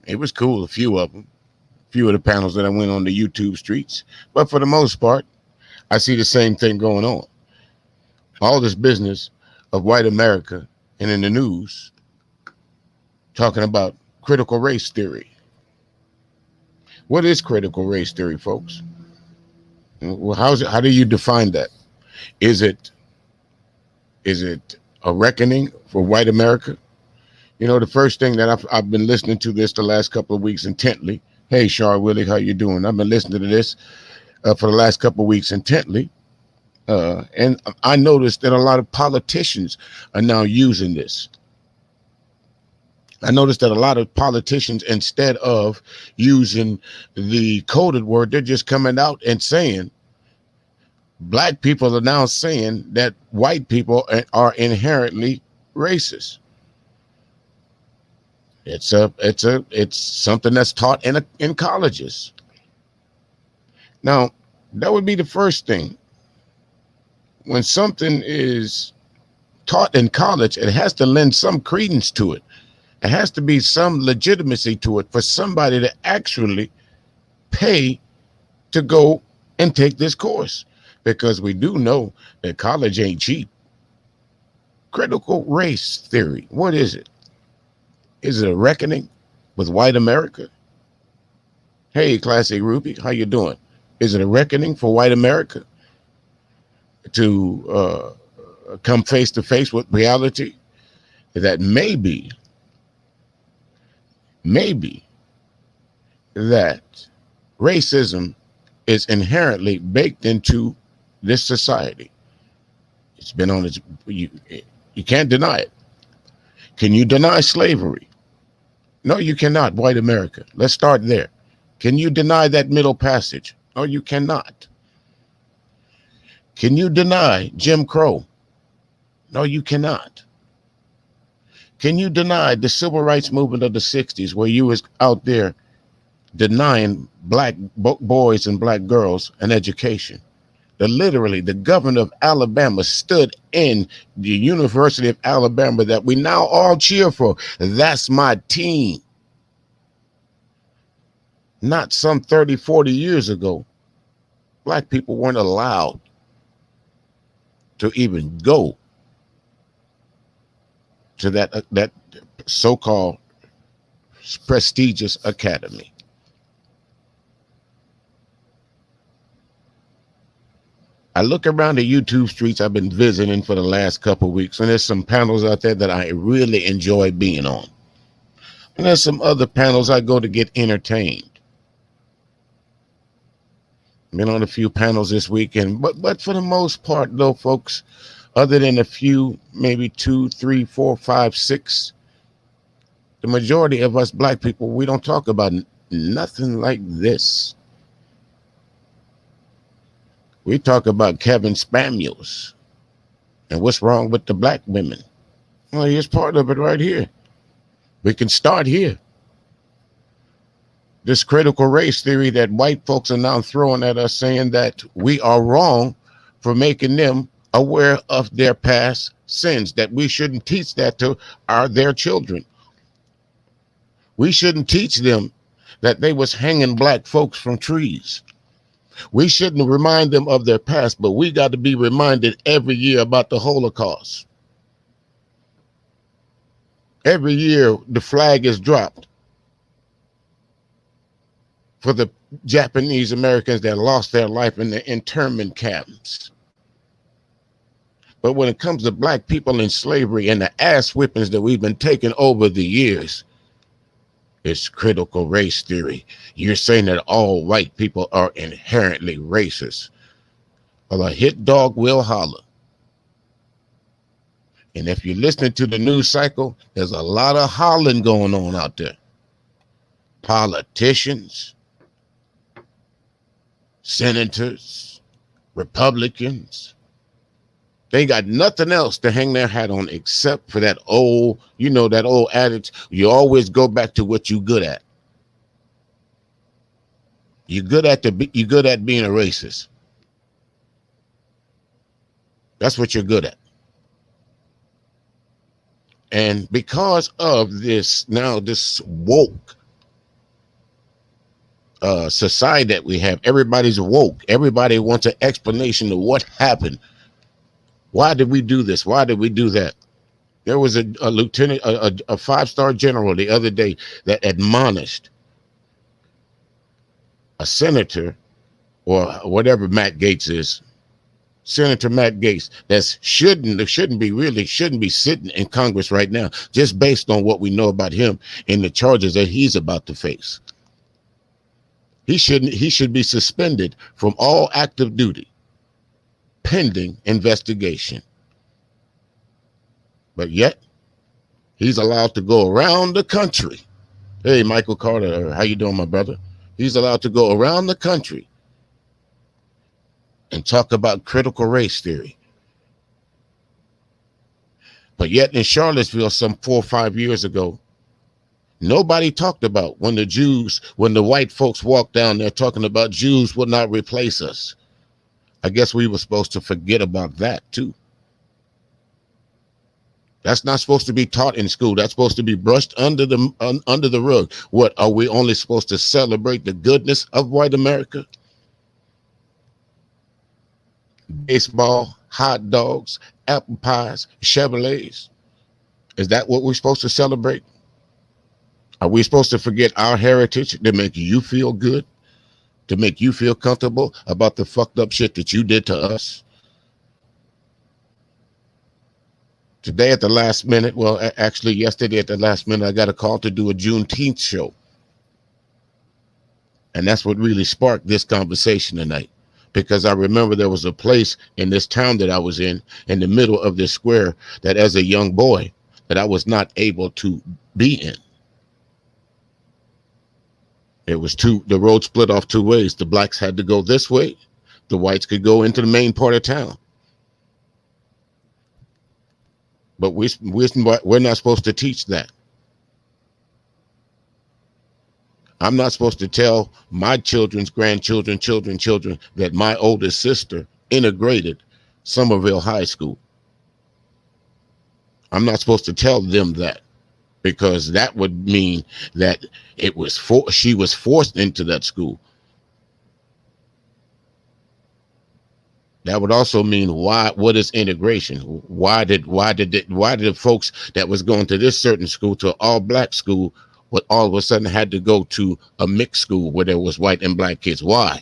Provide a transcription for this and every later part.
It was cool, a few of them, a few of the panels that I went on the YouTube streets. But for the most part, I see the same thing going on. All this business of white America and in the news talking about critical race theory. What is critical race theory, folks? Well, how do you define that? Is it is it a reckoning for white America? You know, the first thing that I've been listening to this the last couple of weeks intently. Hey, Char Willie, how you doing? I've been listening to this for the last couple of weeks intently, and I noticed that a lot of politicians are now using this. I noticed that a lot of politicians, instead of using the coded word, they're just coming out and saying black people are now saying that white people are inherently racist. It's something that's taught in colleges. Now, that would be the first thing. When something is taught in college, it has to lend some credence to it. It has to be some legitimacy to it for somebody to actually pay to go and take this course, because we do know that college ain't cheap. Critical race theory, what is it? Is it a reckoning with white America? Hey, Classic Ruby, how you doing? Is it a reckoning for white America to come face to face with reality that maybe that racism is inherently baked into this society? It's been on its, you can't deny it. Can you deny slavery? No, you cannot, white America. Let's start there. Can you deny that Middle Passage? No, you cannot. Can you deny Jim Crow? No, you cannot. Can you deny the civil rights movement of the 60s, where you was out there denying black boys and black girls an education? Literally, the governor of Alabama stood in the University of Alabama that we now all cheer for. That's my team. Not some 30, 40 years ago, black people weren't allowed to even go to that so-called prestigious academy. I look around the YouTube streets I've been visiting for the last couple of weeks, and there's some panels out there that I really enjoy being on. And there's some other panels I go to get entertained. Been on a few panels this weekend, but for the most part, though, folks, other than a few, maybe 2, 3, 4, 5, 6, the majority of us black people, we don't talk about nothing like this. We talk about Kevin Spaniels and what's wrong with the black women. Well, here's part of it right here. We can start here. This critical race theory that white folks are now throwing at us, saying that we are wrong for making them aware of their past sins, that we shouldn't teach that to their children. We shouldn't teach them that they was hanging black folks from trees. We shouldn't remind them of their past, but we got to be reminded every year about the Holocaust. Every year the flag is dropped for the Japanese Americans that lost their life in the internment camps. But when it comes to black people in slavery and the ass whippings that we've been taking over the years, it's critical race theory. You're saying that all white people are inherently racist. Well, a hit dog will holler. And if you're listening to the news cycle, there's a lot of hollering going on out there. Politicians, senators, Republicans, they ain't got nothing else to hang their hat on except for that old, that old adage, you always go back to what you're good at. You're good at being a racist. That's what you're good at. And because of this woke society that we have. Everybody's woke. Everybody wants an explanation of what happened. Why did we do this? Why did we do that? There was a lieutenant, a five-star general the other day that admonished a senator or whatever Matt Gaetz is, Senator Matt Gaetz, that shouldn't be sitting in Congress right now, just based on what we know about him and the charges that he's about to face. He should be suspended from all active duty pending investigation. But yet he's allowed to go around the country. Hey, Michael Carter, how you doing, my brother? He's allowed to go around the country and talk about critical race theory. But yet in Charlottesville some 4 or 5 years ago, nobody talked about when the white folks walked down there talking about Jews will not replace us. I guess we were supposed to forget about that too. That's not supposed to be taught in school. That's supposed to be brushed under the rug. What, are we only supposed to celebrate the goodness of white America? Baseball, hot dogs, apple pies, Chevrolets. Is that what we're supposed to celebrate? Are we supposed to forget our heritage to make you feel good? To make you feel comfortable about the fucked up shit that you did to us? Today at the last minute, well, actually yesterday at the last minute, I got a call to do a Juneteenth show. And that's what really sparked this conversation tonight. Because I remember there was a place in this town that I was in the middle of this square, that as a young boy, that I was not able to be in. It was the road split off two ways. The blacks had to go this way. The whites could go into the main part of town. But we're not supposed to teach that. I'm not supposed to tell my children's grandchildren, children that my oldest sister integrated Somerville High School. I'm not supposed to tell them that, because that would mean that she was forced into that school. That would also mean what is integration? Why did the folks that was going to this certain school, to an all black school, all of a sudden had to go to a mixed school where there was white and black kids? Why?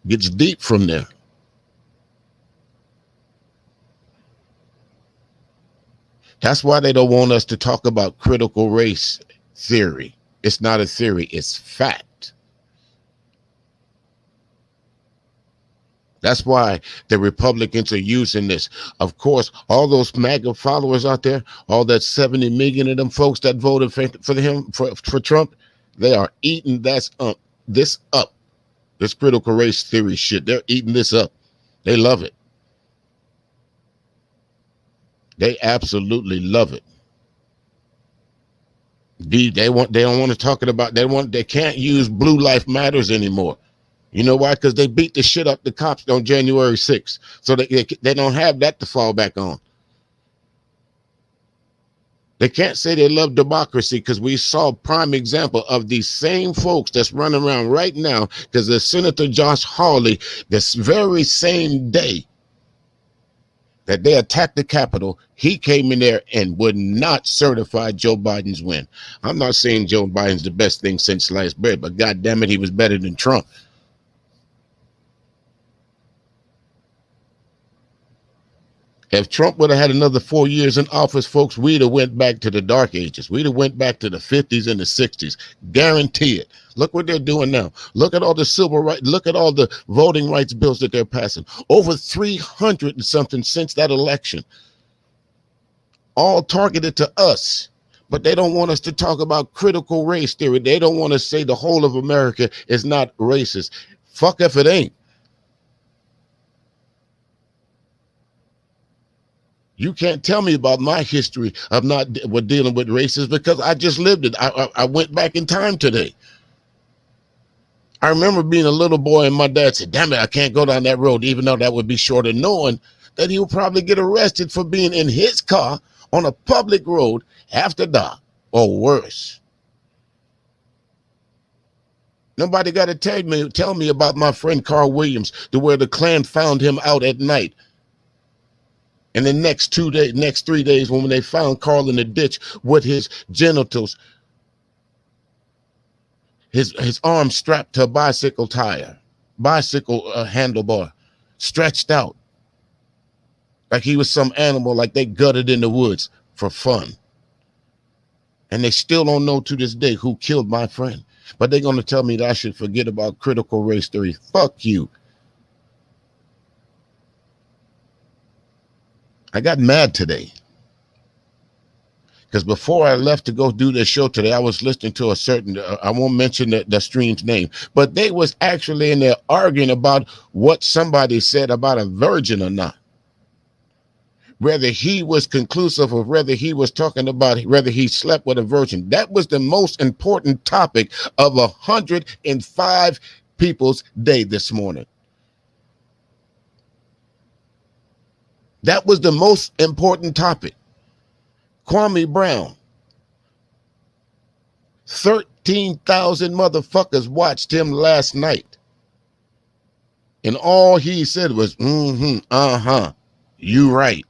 Gets deep from there. That's why they don't want us to talk about critical race theory. It's not a theory, it's fact. That's why the Republicans are using this. Of course, all those MAGA followers out there, all that 70 million of them folks that voted for Trump, they are eating this critical race theory shit. They're eating this up. They love it. They absolutely love it. They don't want to talk about, they can't use Blue Life Matters anymore. You know why? Because they beat the shit up the cops on January 6th. So they don't have that to fall back on. They can't say they love democracy, because we saw a prime example of these same folks that's running around right now, because the Senator Josh Hawley, this very same day that they attacked the Capitol, he came in there and would not certify Joe Biden's win. I'm not saying Joe Biden's the best thing since sliced bread, but God damn it, he was better than Trump. If Trump would have had another 4 years in office, folks, we'd have went back to the dark ages. We'd have went back to the 50s and the 60s. Guarantee it. Look what they're doing now. Look at all the civil rights. Look at all the voting rights bills that they're passing. Over 300 and something since that election. All targeted to us. But they don't want us to talk about critical race theory. They don't want to say the whole of America is not racist. Fuck if it ain't. You can't tell me about my history of not dealing with racism, because I just lived it. I went back in time today. I remember being a little boy and my dad said, damn it, I can't go down that road, even though that would be shorter, knowing that he would probably get arrested for being in his car on a public road after dark, or worse. Nobody got to tell me about my friend Carl Williams, to where the Klan found him out at night. And the next 3 days, when they found Carl in the ditch with his genitals, his arms strapped to a bicycle handlebar, stretched out, like he was some animal, like they gutted in the woods for fun. And they still don't know to this day who killed my friend. But they're going to tell me that I should forget about critical race theory. Fuck you. I got mad today because before I left to go do this show today, I was listening to a certain, I won't mention the stream's name, but they was actually in there arguing about what somebody said about a virgin or not. Whether he was conclusive or whether he was talking about whether he slept with a virgin. That was the most important topic of 105 people's day this morning. That was the most important topic. Kwame Brown. 13,000 motherfuckers watched him last night. And all he said was, you right.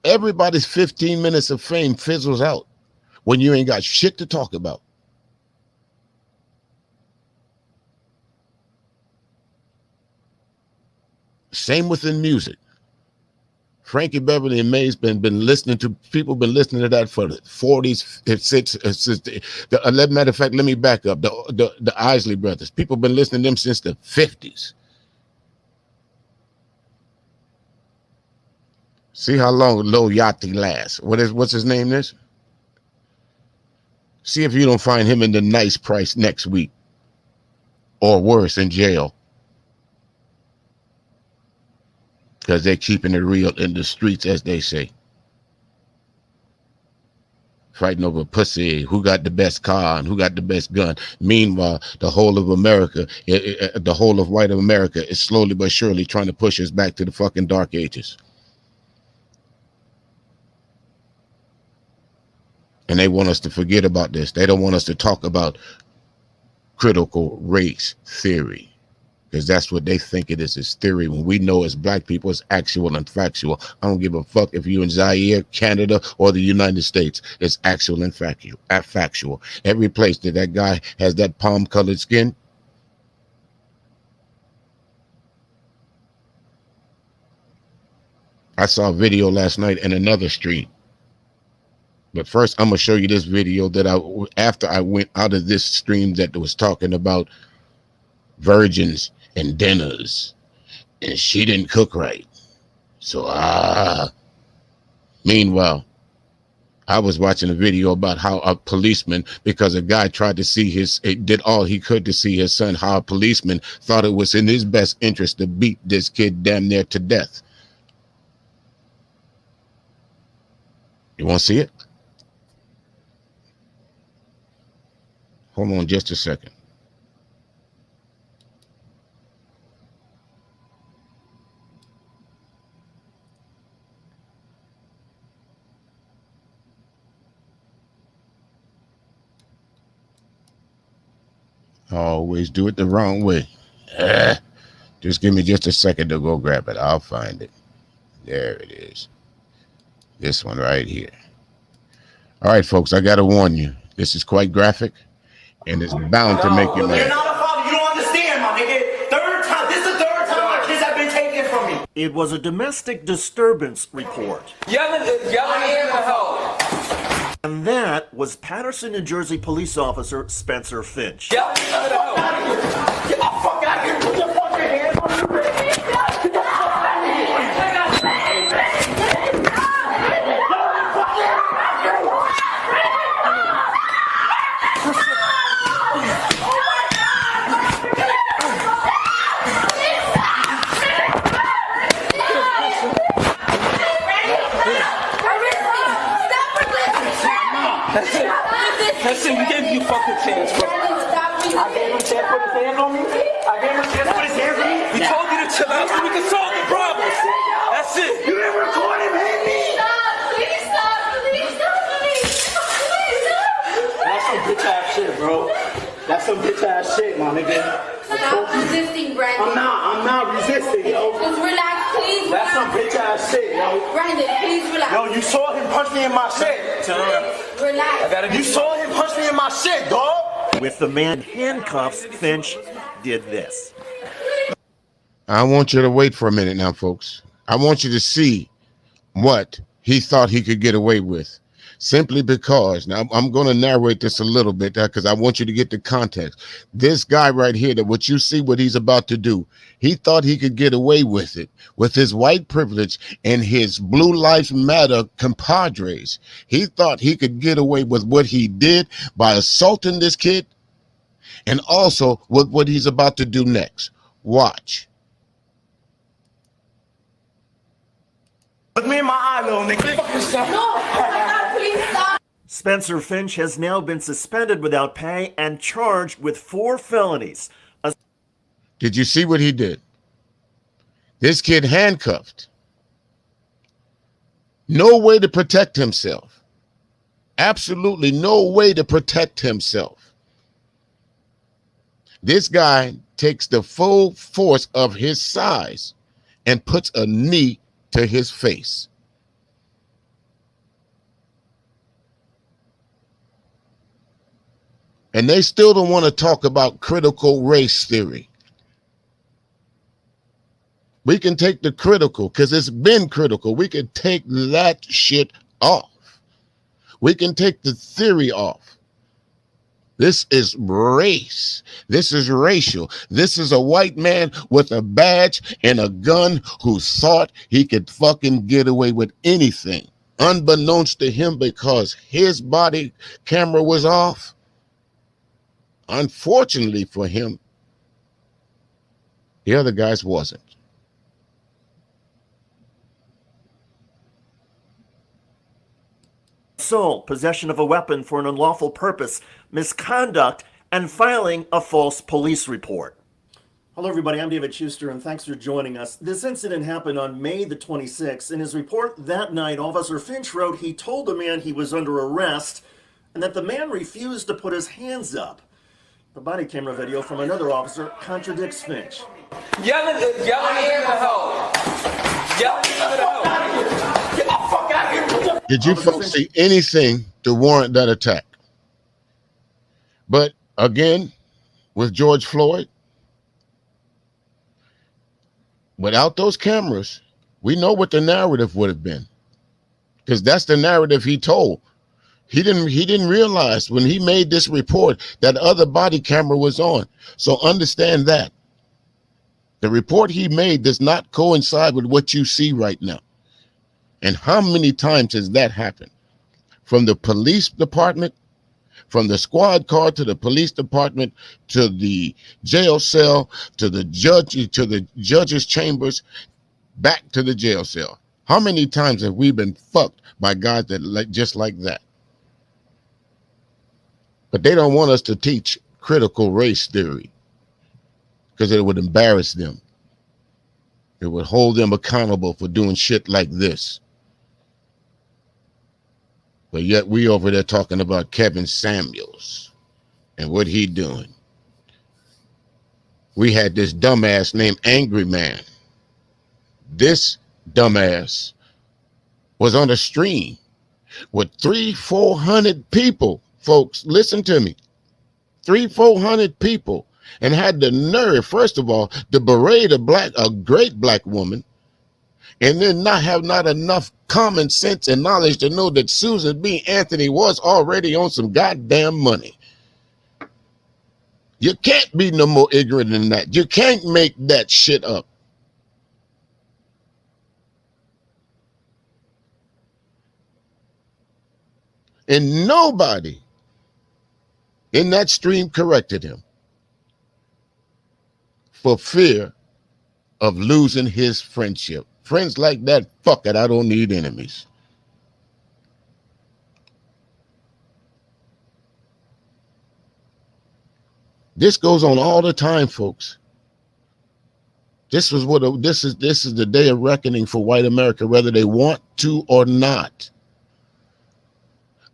Everybody's 15 minutes of fame fizzles out when you ain't got shit to talk about. Same within music. Frankie Beverly and Mays been listening to, people been listening to that for the 40s. Matter of fact, let me back up. The Isley Brothers. People been listening to them since the 50s. See how long Lil Yachty lasts. What's his name this? See if you don't find him in the nice price next week. Or worse, in jail. Because they're keeping it real in the streets, as they say. Fighting over pussy, who got the best car and who got the best gun. Meanwhile, the whole of America, the whole of white America is slowly but surely trying to push us back to the fucking dark ages. And they want us to forget about this. They don't want us to talk about critical race theory. Because that's what they think it is. It's theory. When we know as black people, it's actual and factual. I don't give a fuck if you're in Zaire, Canada, or the United States. It's actual and factual. Every place that guy has that palm-colored skin, I saw a video last night in another street. But first, I'm going to show you this video that after I went out of this stream that was talking about virgins and dinners, and she didn't cook right. So, meanwhile, I was watching a video about how a policeman, because a guy tried to see did all he could to see his son, how a policeman thought it was in his best interest to beat this kid damn near to death. You want to see it? Hold on just a second. I always do it the wrong way. Just give me just a second to go grab it. I'll find it. There it is. This one right here. All right, folks, I got to warn you. This is quite graphic, and it's bound to make you mad. You're not a father. You don't understand, my nigga. This is the third time my kids have been taken from me. It was a domestic disturbance report. Yelling in the hole. And that was Patterson, New Jersey police officer Spencer Finch. Yelling in the hole. Get the fuck out of here. Put your fucking hands on me. Get the fuck out of here. That's it, we gave you a fucking chance, bro. I gave him a chance to put his hands on me. I gave him a chance to put his hands on me. We told you to chill out so we can solve the problem. That's it. You didn't record him, hit me. Please stop, please stop, please stop, please stop. That's some bitch ass shit, bro. That's some bitch ass shit, my nigga. Stop resisting, Brandon. I'm not resisting, yo. Just relax, please. That's some bitch ass shit, yo. Brandon, please relax. Yo, you saw him punch me in my shit. Relax. You saw him punch me in my shit, dog. With the man in handcuffs, Finch did this. I want you to wait for a minute now, folks. I want you to see what he thought he could get away with. Simply because, now I'm going to narrate this a little bit because I want you to get the context. This guy right here, that what you see what he's about to do, he thought he could get away with it with his white privilege and his Blue Lives Matter compadres. He thought he could get away with what he did by assaulting this kid and also with what he's about to do next. Watch. Look me in my eye, little nigga. No, please stop. Spencer Finch has now been suspended without pay and charged with 4 felonies. Did you see what he did? This kid handcuffed. No way to protect himself. Absolutely no way to protect himself. This guy takes the full force of his size and puts a knee to his face. And they still don't want to talk about critical race theory. We can take the critical because it's been critical. We can take that shit off. We can take the theory off. This is race. This is racial. This is a white man with a badge and a gun who thought he could fucking get away with anything, unbeknownst to him because his body camera was off. Unfortunately for him, the other guys wasn't. Assault, possession of a weapon for an unlawful purpose, misconduct, and filing a false police report. Hello, everybody. I'm David Schuster, and thanks for joining us. This incident happened on May the 26th. In his report that night, Officer Finch wrote he told the man he was under arrest and that the man refused to put his hands up. The body camera video from another officer contradicts Finch. Yelling in the hole. Yelling in the hole. Get the fuck out of here. Did you folks see anything to warrant that attack? But again, with George Floyd, without those cameras, we know what the narrative would have been, because that's the narrative he told. He didn't realize when he made this report that other body camera was on. So understand that the report he made does not coincide with what you see right now. And how many times has that happened? From the police department, from the squad car to the police department, to the jail cell, to the judge's chambers, back to the jail cell. How many times have we been fucked by guys that just like that? But they don't want us to teach critical race theory because it would embarrass them. It would hold them accountable for doing shit like this. But yet we over there talking about Kevin Samuels and what he doing. We had this dumbass named Angry Man. This dumbass was on a stream with 300-400 people. Folks, listen to me. 300-400 people, and had the nerve, first of all, to berate a great black woman, and then not enough common sense and knowledge to know that Susan B. Anthony was already on some goddamn money. You can't be no more ignorant than that. You can't make that shit up. And nobody in that stream corrected him for fear of losing his friendship. Friends like that, fuck it, I don't need enemies. This goes on all the time, folks. This is the day of reckoning for white America, whether they want to or not.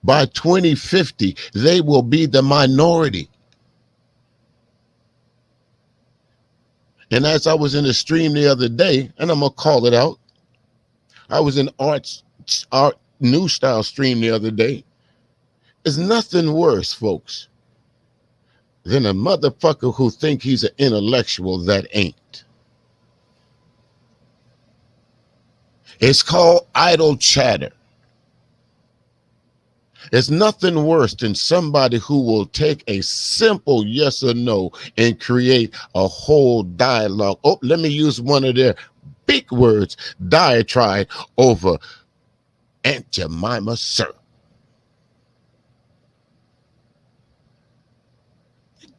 By 2050, they will be the minority. And as I was in the stream the other day, and I'm gonna call it out, I was in art new style stream the other day. There's nothing worse, folks, than a motherfucker who think he's an intellectual that ain't. It's called idle chatter. There's nothing worse than somebody who will take a simple yes or no and create a whole dialogue. Oh, let me use one of their big words, diatribe over Aunt Jemima syrup.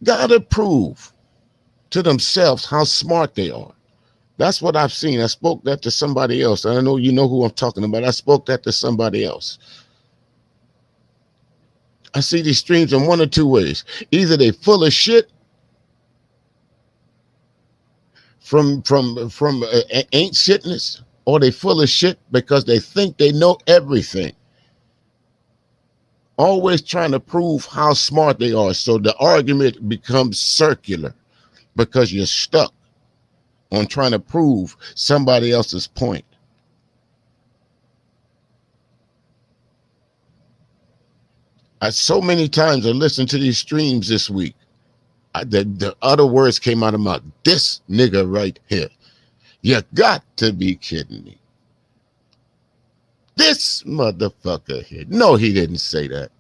Gotta prove to themselves how smart they are. That's what I've seen. I spoke that to somebody else. I know you know who I'm talking about. I spoke that to somebody else. I see these streams in one or two ways. Either they full of shit from ain't shitness, or they full of shit because they think they know everything. Always trying to prove how smart they are. So the argument becomes circular because you're stuck on trying to prove somebody else's point. So many times I listened to these streams this week. The other words came out of my mouth. This nigga right here. You got to be kidding me. This motherfucker here. No, he didn't say that.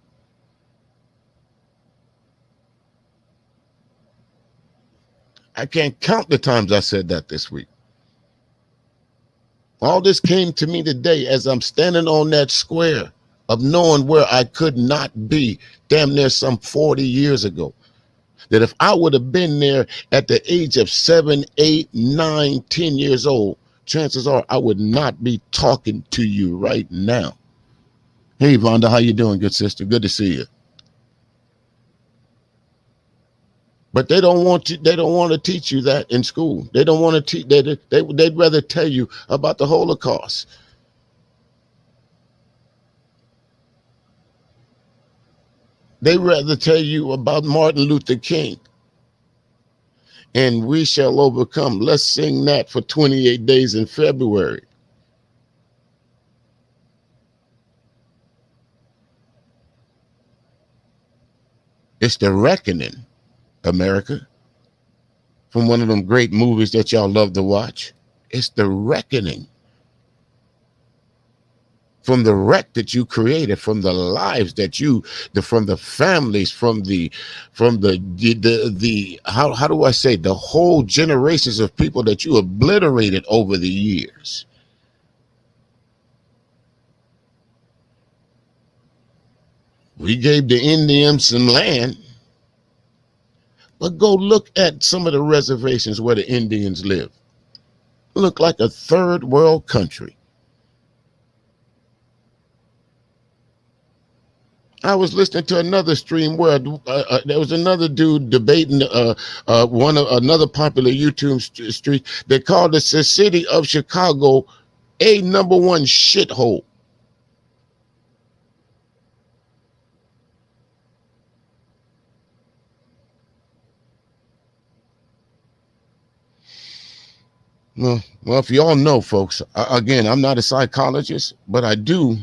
I can't count the times I said that this week. All this came to me today as I'm standing on that square of knowing where I could not be damn near some 40 years ago. That if I would have been there at the age of 7, 8, 9, 10 years old, chances are I would not be talking to you right now. Hey, Vonda, how you doing, good sister? Good to see you. But they don't want to. They don't want to teach you that in school. They don't want to teach. They'd rather tell you about the Holocaust. They'd rather tell you about Martin Luther King. And we shall overcome. Let's sing that for 28 days in February. It's the reckoning, America. From one of them great movies that y'all love to watch. It's the reckoning. From the wreck that you created, from the lives that from the families, from the how do I say, the whole generations of people that you obliterated over the years. We gave the Indians some land, but go look at some of the reservations where the Indians live. Look like a third world country. I was listening to another stream where there was another dude debating another popular YouTube street. They called the city of Chicago a #1 shithole. Well, if you all know, folks, again, I'm not a psychologist, but I do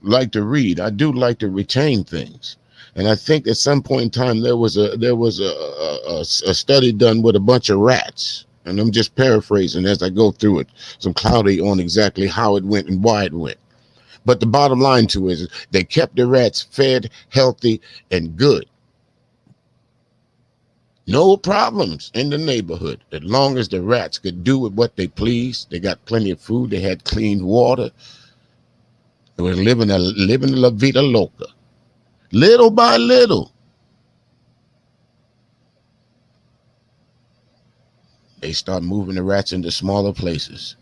like to read. I do like to retain things, and I think at some point in time there was a study done with a bunch of rats, and I'm just paraphrasing as I go through it. So I'm cloudy on exactly how it went and why it went, but the bottom line to it is they kept the rats fed, healthy, and good. No problems in the neighborhood as long as the rats could do with what they pleased. They got plenty of food. They had clean water. They were living la vida loca. Little by little, they start moving the rats into smaller places.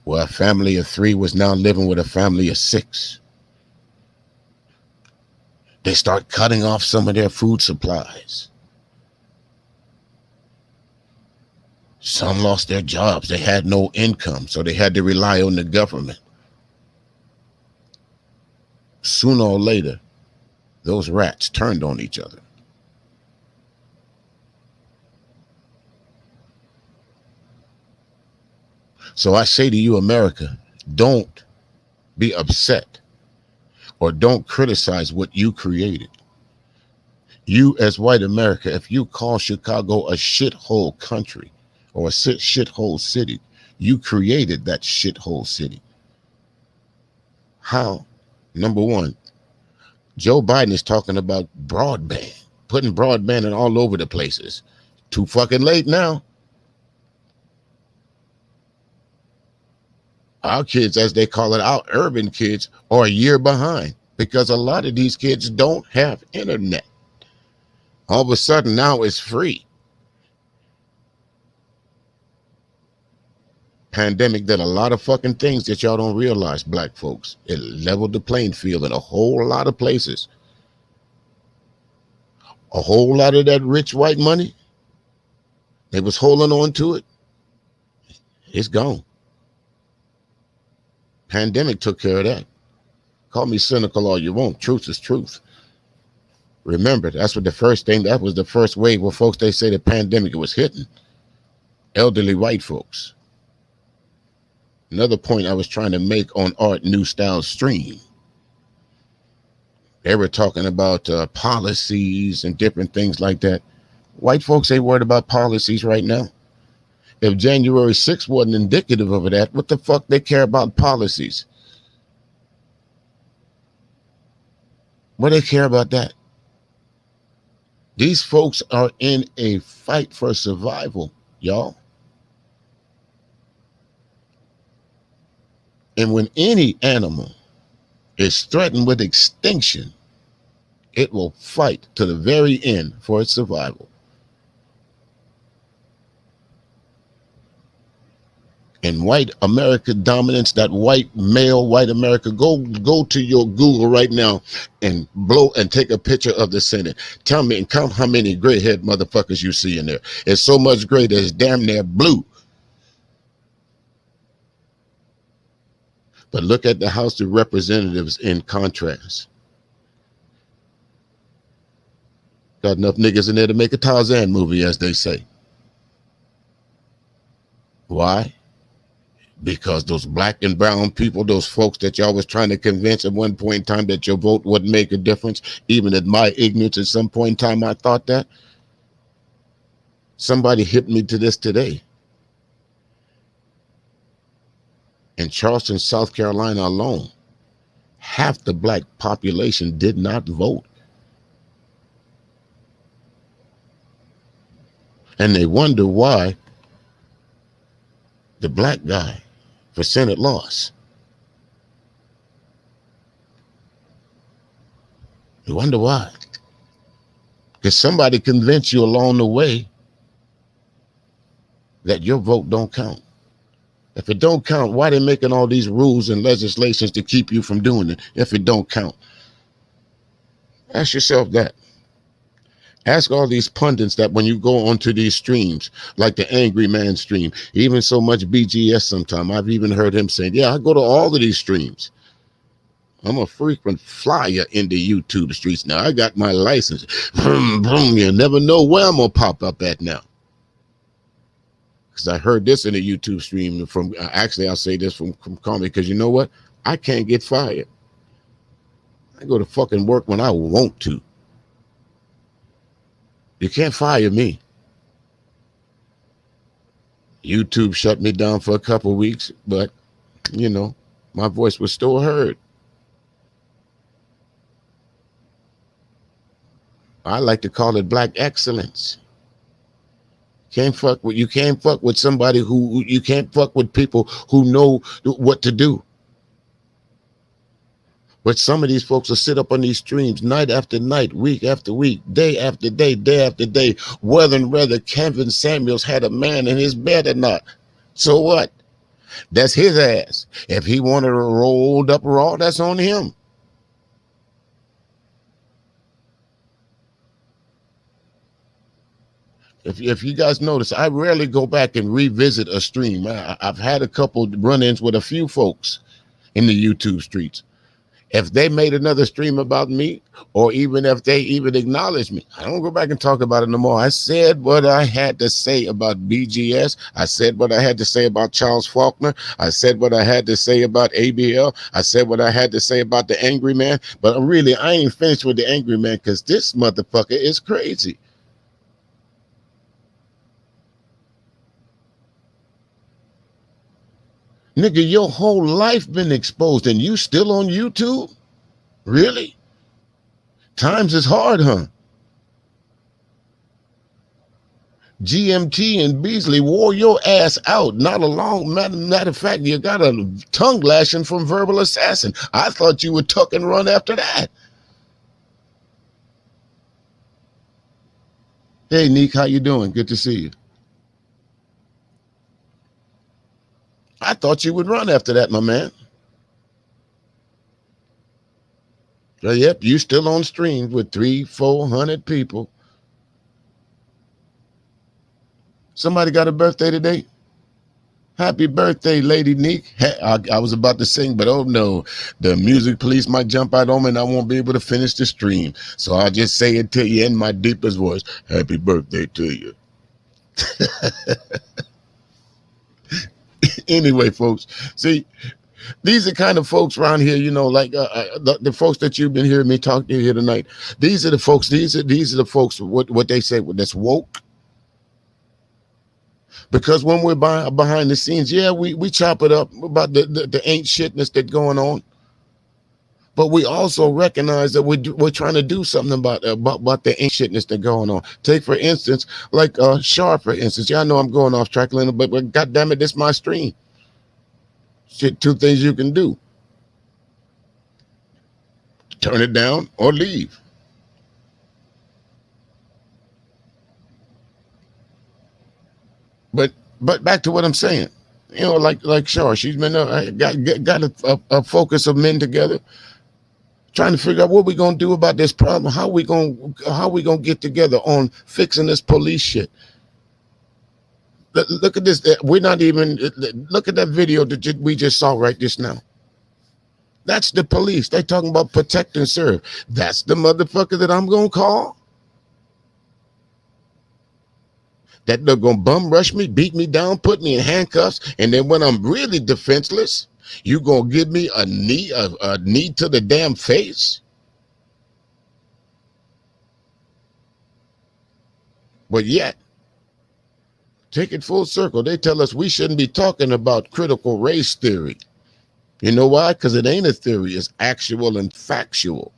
Where a family of 3 was now living with a family of 6. They start cutting off some of their food supplies. Some lost their jobs. They had no income, so they had to rely on the government. Sooner or later, those rats turned on each other. So I say to you, America, don't be upset or don't criticize what you created. You as white America, if you call Chicago a shithole country or a shithole city, you created that shithole city. How? Number one, Joe Biden is talking about broadband, putting broadband in all over the places. Too fucking late now. Our kids, as they call it, our urban kids, are a year behind because a lot of these kids don't have internet. All of a sudden now it's free. Pandemic did a lot of fucking things that y'all don't realize, black folks. It leveled the playing field in a whole lot of places. A whole lot of that rich white money, they was holding on to it. It's gone. Pandemic took care of that. Call me cynical all you want. Truth is truth. Remember, that's what the first thing, that was the first wave where folks, they say the pandemic was hitting elderly white folks. Another point I was trying to make on Art New Style stream. They were talking about policies and different things like that. White folks ain't worried about policies right now. If January 6th wasn't indicative of that, what the fuck they care about policies? What they care about that? These folks are in a fight for survival, y'all. And when any animal is threatened with extinction, it will fight to the very end for its survival. And white America dominance, that white male, white America, go to your Google right now and take a picture of the Senate. Tell me and count how many gray head motherfuckers you see in there. It's so much gray that it's damn near blue. But look at the House of Representatives in contrast. Got enough niggas in there to make a Tarzan movie, as they say. Why? Because those black and brown people, those folks that y'all was trying to convince at one point in time that your vote wouldn't make a difference, even at my ignorance at some point in time I thought that. Somebody hit me to this today. In Charleston, South Carolina alone, half the black population did not vote. And they wonder why the black guy for Senate lost. You wonder why? Because somebody convinced you along the way that your vote don't count. If it don't count, why they making all these rules and legislations to keep you from doing it if it don't count? Ask yourself that. Ask all these pundits that when you go onto these streams, like the Angry Man stream, even so much BGS sometime, I've even heard him saying, yeah, I go to all of these streams. I'm a frequent flyer in the YouTube streets now. I got my license. Boom, boom. You never know where I'm going to pop up at now. Because I heard this in a YouTube stream from, actually, I'll say this from comedy, because you know what? I can't get fired. I go to fucking work when I want to. You can't fire me. YouTube shut me down for a couple of weeks, but, you know, my voice was still heard. I like to call it black excellence. You can't fuck with somebody you can't fuck with people who know what to do. But some of these folks will sit up on these streams night after night, week after week, day after day, day after day, whether Kevin Samuels had a man in his bed or not. So what? That's his ass. If he wanted to roll up raw, that's on him. If you guys notice, I rarely go back and revisit a stream. I've had a couple run-ins with a few folks in the YouTube streets. If they made another stream about me, or even if they even acknowledge me, I don't go back and talk about it no more. I said what I had to say about BGS. I said what I had to say about Charles Faulkner. I said what I had to say about ABL. I said what I had to say about the Angry Man. But really, I ain't finished with the Angry Man because this motherfucker is crazy. Nigga, your whole life been exposed and you still on YouTube? Really? Times is hard, huh? GMT and Beasley wore your ass out. Not a long matter of fact, you got a tongue lashing from Verbal Assassin. I thought you would tuck and run after that. Hey, Neek, how you doing? Good to see you. I thought you would run after that, my man. So, yep, you still on stream with 300-400 people. Somebody got a birthday today? Happy birthday, Lady Neek. I was about to sing, but oh no, the music police might jump out on me and I won't be able to finish the stream. So I'll just say it to you in my deepest voice. Happy birthday to you. Anyway, folks, see, these are kind of folks around here, you know, like the folks that you've been hearing me talk to here tonight. These are the folks. These are the folks. What they say that's woke. Because when we're behind the scenes, yeah, we chop it up about the ain't shitness that's going on. But we also recognize that we're trying to do something about the ain't shitness that's going on. Take, for instance, like Shar, for instance. Yeah, I know I'm going off track a little bit, but God damn it, this is my stream. Shit, two things you can do. Turn it down or leave. But back to what I'm saying. You know, like Shar, she's been got a focus of men together, trying to figure out what we're gonna do about this problem. How we gonna get together on fixing this police shit. Look at this. We're not even look at that video that we just saw right just now. That's the police. They talking about protect and serve. That's the motherfucker that I'm gonna call. That they're gonna bum rush me, beat me down, put me in handcuffs, and then when I'm really defenseless, you gonna give me a knee to the damn face? But yet, take it full circle. They tell us we shouldn't be talking about critical race theory. You know why? Because it ain't a theory. It's actual and factual.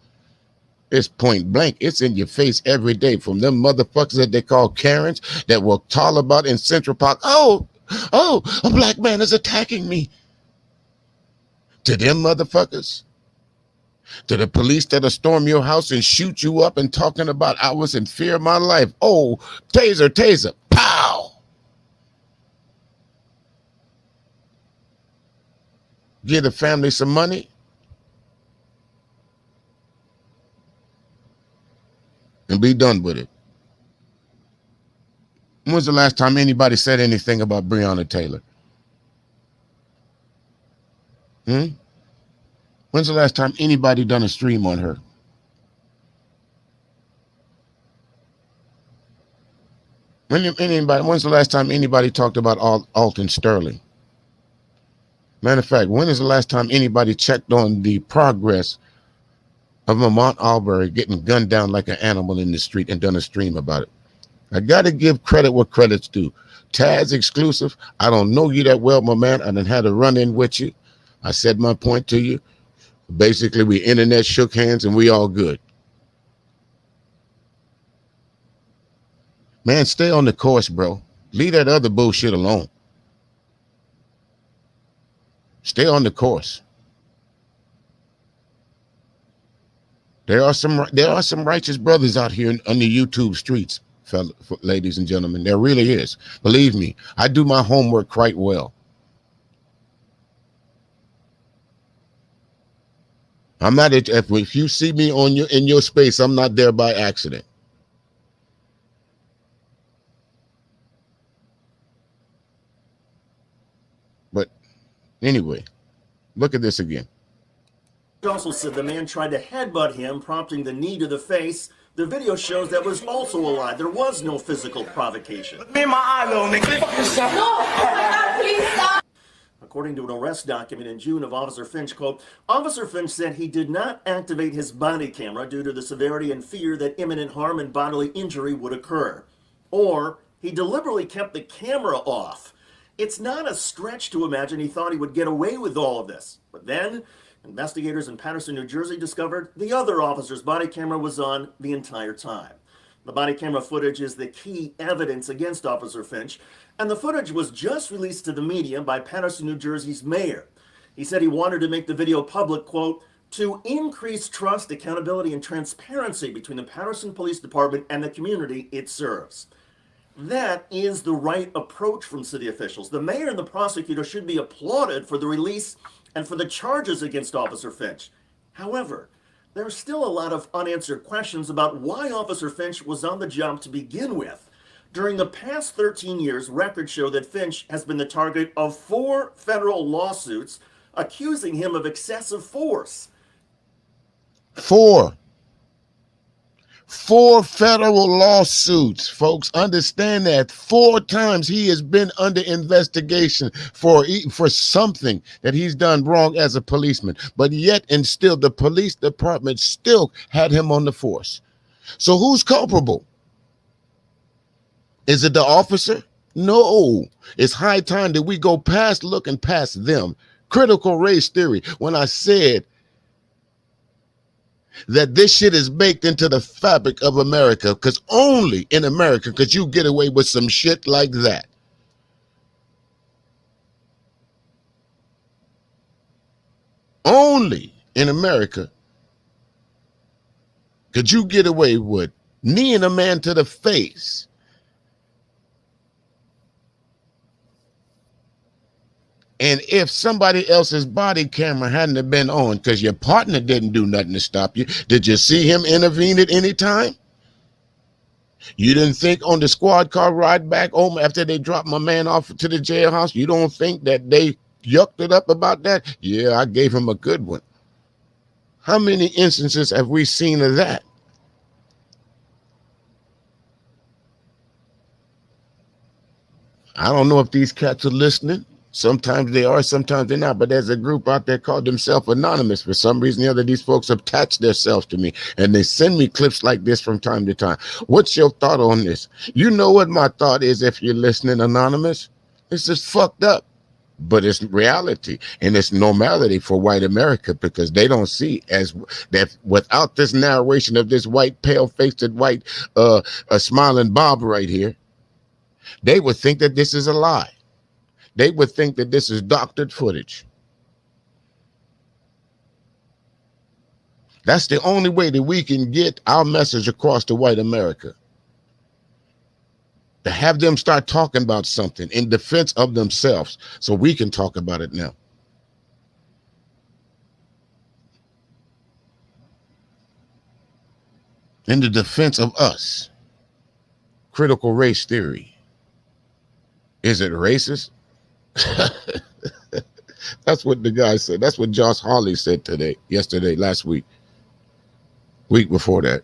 It's point blank. It's in your face every day from them motherfuckers that they call Karens that will talk about in Central Park. Oh, a black man is attacking me. To them motherfuckers. To the police that'll storm your house and shoot you up and talking about I was in fear of my life. Oh, taser, pow. Give the family some money. And be done with it. When was the last time anybody said anything about Breonna Taylor? When's the last time anybody done a stream on her? When's the last time anybody talked about Alton Sterling? Matter of fact, when is the last time anybody checked on the progress of Ahmaud Arbery getting gunned down like an animal in the street and done a stream about it? I got to give credit where credit's due. Taz exclusive. I don't know you that well, my man. I done had a run-in with you. I said my point to you. Basically, we internet shook hands and we all good. Man, stay on the course, bro. Leave that other bullshit alone. Stay on the course. There are some righteous brothers out here on the YouTube streets, ladies and gentlemen. There really is. Believe me, I do my homework quite well. I'm not if you see me in your space, I'm not there by accident. But anyway, look at this again. also said the man tried to headbutt him, prompting the knee to the face. The video shows that was also a lie. There was no physical provocation. Me in my eye, little nigga. No, please stop. According to an arrest document in June of Officer Finch, quote, Officer Finch said he did not activate his body camera due to the severity and fear that imminent harm and bodily injury would occur. Or he deliberately kept the camera off. It's not a stretch to imagine he thought he would get away with all of this. But then, investigators in Paterson, New Jersey discovered the other officer's body camera was on the entire time. The body camera footage is the key evidence against Officer Finch, and the footage was just released to the media by Paterson, New Jersey's mayor. He said he wanted to make the video public, quote, to increase trust, accountability, and transparency between the Paterson Police Department and the community it serves. That is the right approach from city officials. The mayor and the prosecutor should be applauded for the release and for the charges against Officer Finch. However, there are still a lot of unanswered questions about why Officer Finch was on the job to begin with. During the past 13 years, records show that Finch has been the target of 4 federal lawsuits accusing him of excessive force. 4 federal lawsuits, folks. Understand that 4 times he has been under investigation for something that he's done wrong as a policeman, but yet and still the police department still had him on the force. So who's culpable? Is it the officer? No. It's high time that we go past looking past them. Critical race theory. When I said that this shit is baked into the fabric of America, because only in America could you get away with some shit like that. Only in America could you get away with kneeing a man to the face and if somebody else's body camera hadn't have been on because your partner didn't do nothing to stop you, did you see him intervene at any time? You didn't think on the squad car ride back home after they dropped my man off to the jailhouse, you don't think that they yucked it up about that? Yeah, I gave him a good one. How many instances have we seen of that? I don't know if these cats are listening. Sometimes they are, sometimes they're not. But there's a group out there called themselves Anonymous. For some reason or the other, these folks attach themselves to me, and they send me clips like this from time to time. What's your thought on this? You know what my thought is if you're listening, Anonymous? It's just fucked up. But it's reality, and it's normality for white America, because they don't see as that without this narration of this white, pale-faced white smiling Bob right here, they would think that this is a lie. They would think that this is doctored footage. That's the only way that we can get our message across to white America. To have them start talking about something in defense of themselves so we can talk about it now. In the defense of us. Critical race theory. Is it racist? That's what the guy said. That's what Josh Hawley said last week before that.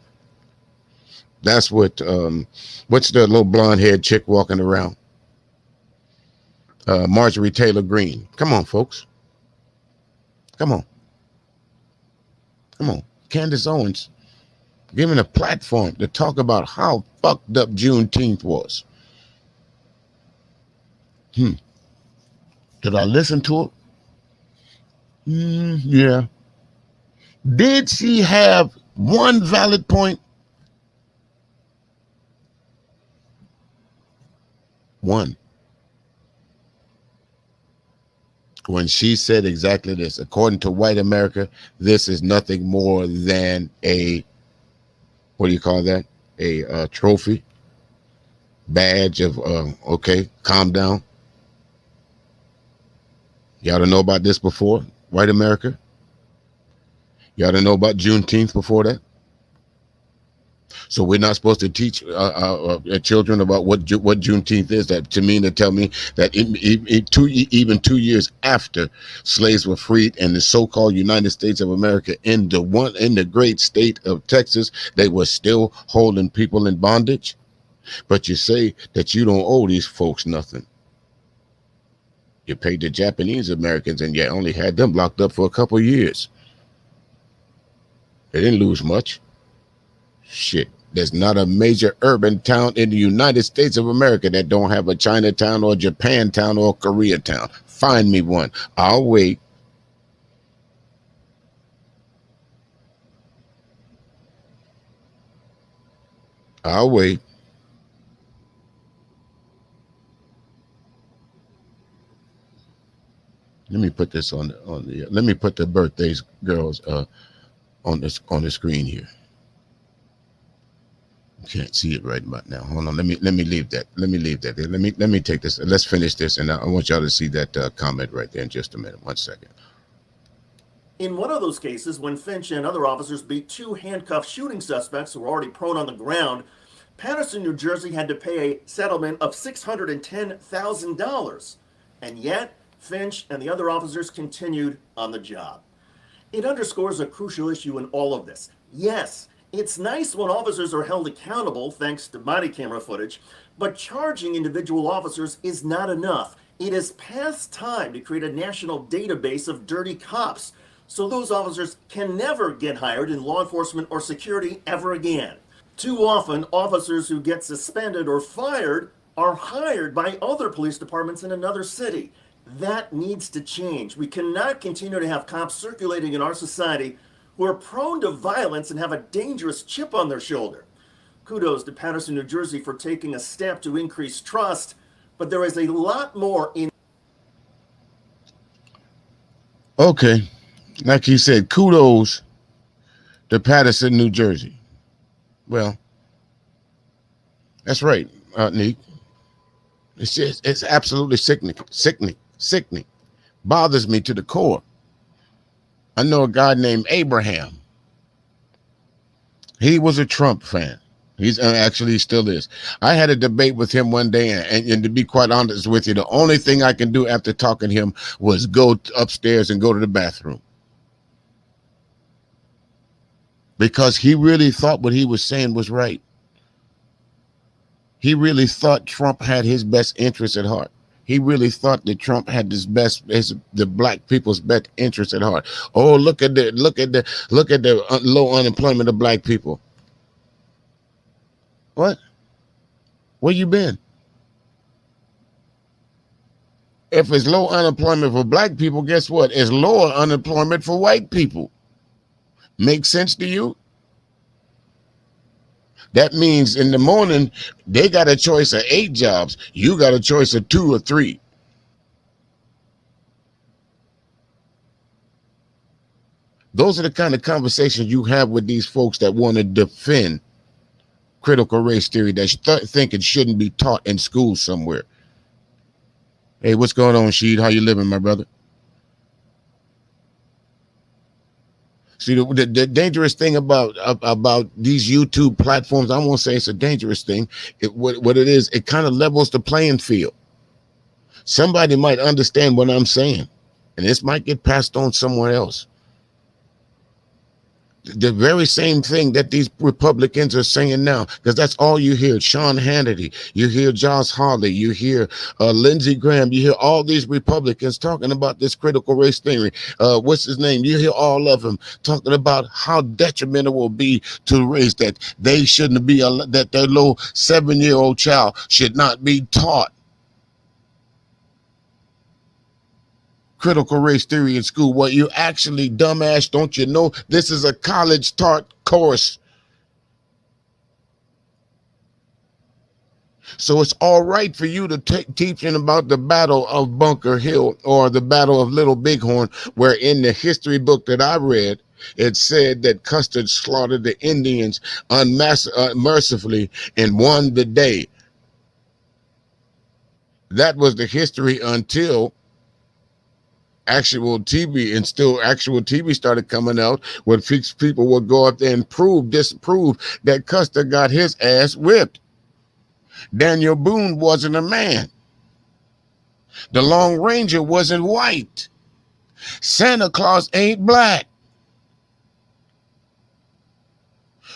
That's what what's the little blonde haired chick walking around? Marjorie Taylor Greene. Come on, folks. Come on. Candace Owens giving a platform to talk about how fucked up Juneteenth was. Did I listen to it? Yeah. Did she have one valid point? One. When she said exactly this, according to white America, this is nothing more than a, what do you call that? A trophy, badge of, okay, calm down. Y'all don't know about this before, white America? Y'all don't know about Juneteenth before that? So we're not supposed to teach children about what Juneteenth is. That to me, to tell me that even 2 years after slaves were freed in the so-called United States of America, in the great state of Texas, they were still holding people in bondage. But you say that you don't owe these folks nothing. You paid the Japanese Americans, and you only had them locked up for a couple of years. They didn't lose much. Shit, there's not a major urban town in the United States of America that don't have a Chinatown or Japantown or Koreatown. Find me one. I'll wait. I'll wait. Let me put this on the let me put the birthdays girls on the screen here. Can't see it right about now. Hold on. Let me leave that. Let me leave that there. Let me take this. Let's finish this, and I want y'all to see that comment right there in just a minute. 1 second. In one of those cases, when Finch and other officers beat two handcuffed shooting suspects who were already prone on the ground, Paterson, New Jersey had to pay a settlement of $610,000. And yet, Finch and the other officers continued on the job. It underscores a crucial issue in all of this. Yes, it's nice when officers are held accountable thanks to body camera footage, but charging individual officers is not enough. It is past time to create a national database of dirty cops, so those officers can never get hired in law enforcement or security ever again. Too often, officers who get suspended or fired are hired by other police departments in another city. That needs to change. We cannot continue to have cops circulating in our society who are prone to violence and have a dangerous chip on their shoulder. Kudos to Paterson, New Jersey for taking a step to increase trust, but there is a lot more in. Okay, like he said, kudos to Paterson, New Jersey. Well, that's right, Neek. It's absolutely sickening. Bothers me to the core. I know a guy named Abraham. He was a Trump fan. He's actually he still is. I had a debate with him one day, and to be quite honest with you, the only thing I can do after talking to him was go upstairs and go to the bathroom. Because he really thought what he was saying was right. He really thought Trump had his best interest at heart. He really thought that Trump had the black people's best interest at heart. Oh, look at the low unemployment of black people. What? Where you been? If it's low unemployment for black people, guess what? It's lower unemployment for white people. Make sense to you? That means in the morning, they got a choice of 8 jobs. You got a choice of 2 or 3. Those are the kind of conversations you have with these folks that want to defend critical race theory that think it shouldn't be taught in school somewhere. Hey, what's going on, Sheed? How you living, my brother? See, the dangerous thing about these YouTube platforms, I won't say it's a dangerous thing. What it is, it kind of levels the playing field. Somebody might understand what I'm saying, and this might get passed on somewhere else. The very same thing that these Republicans are saying now, because that's all you hear. Sean Hannity, you hear Josh Hawley, you hear Lindsey Graham, you hear all these Republicans talking about this critical race theory. What's his name? You hear all of them talking about how detrimental it will be to race, that they shouldn't be, that their little 7-year-old child should not be taught critical race theory in school. Well, you actually dumbass, don't you know this is a college taught course? So it's all right for you to teaching about the Battle of Bunker Hill or the Battle of Little Bighorn, where in the history book that I read, it said that Custer slaughtered the Indians unmercifully and won the day. That was the history until actual TV, and still actual TV started coming out when people would go up there and disprove that Custer got his ass whipped. Daniel Boone wasn't a man. The Lone Ranger wasn't white. Santa Claus ain't black.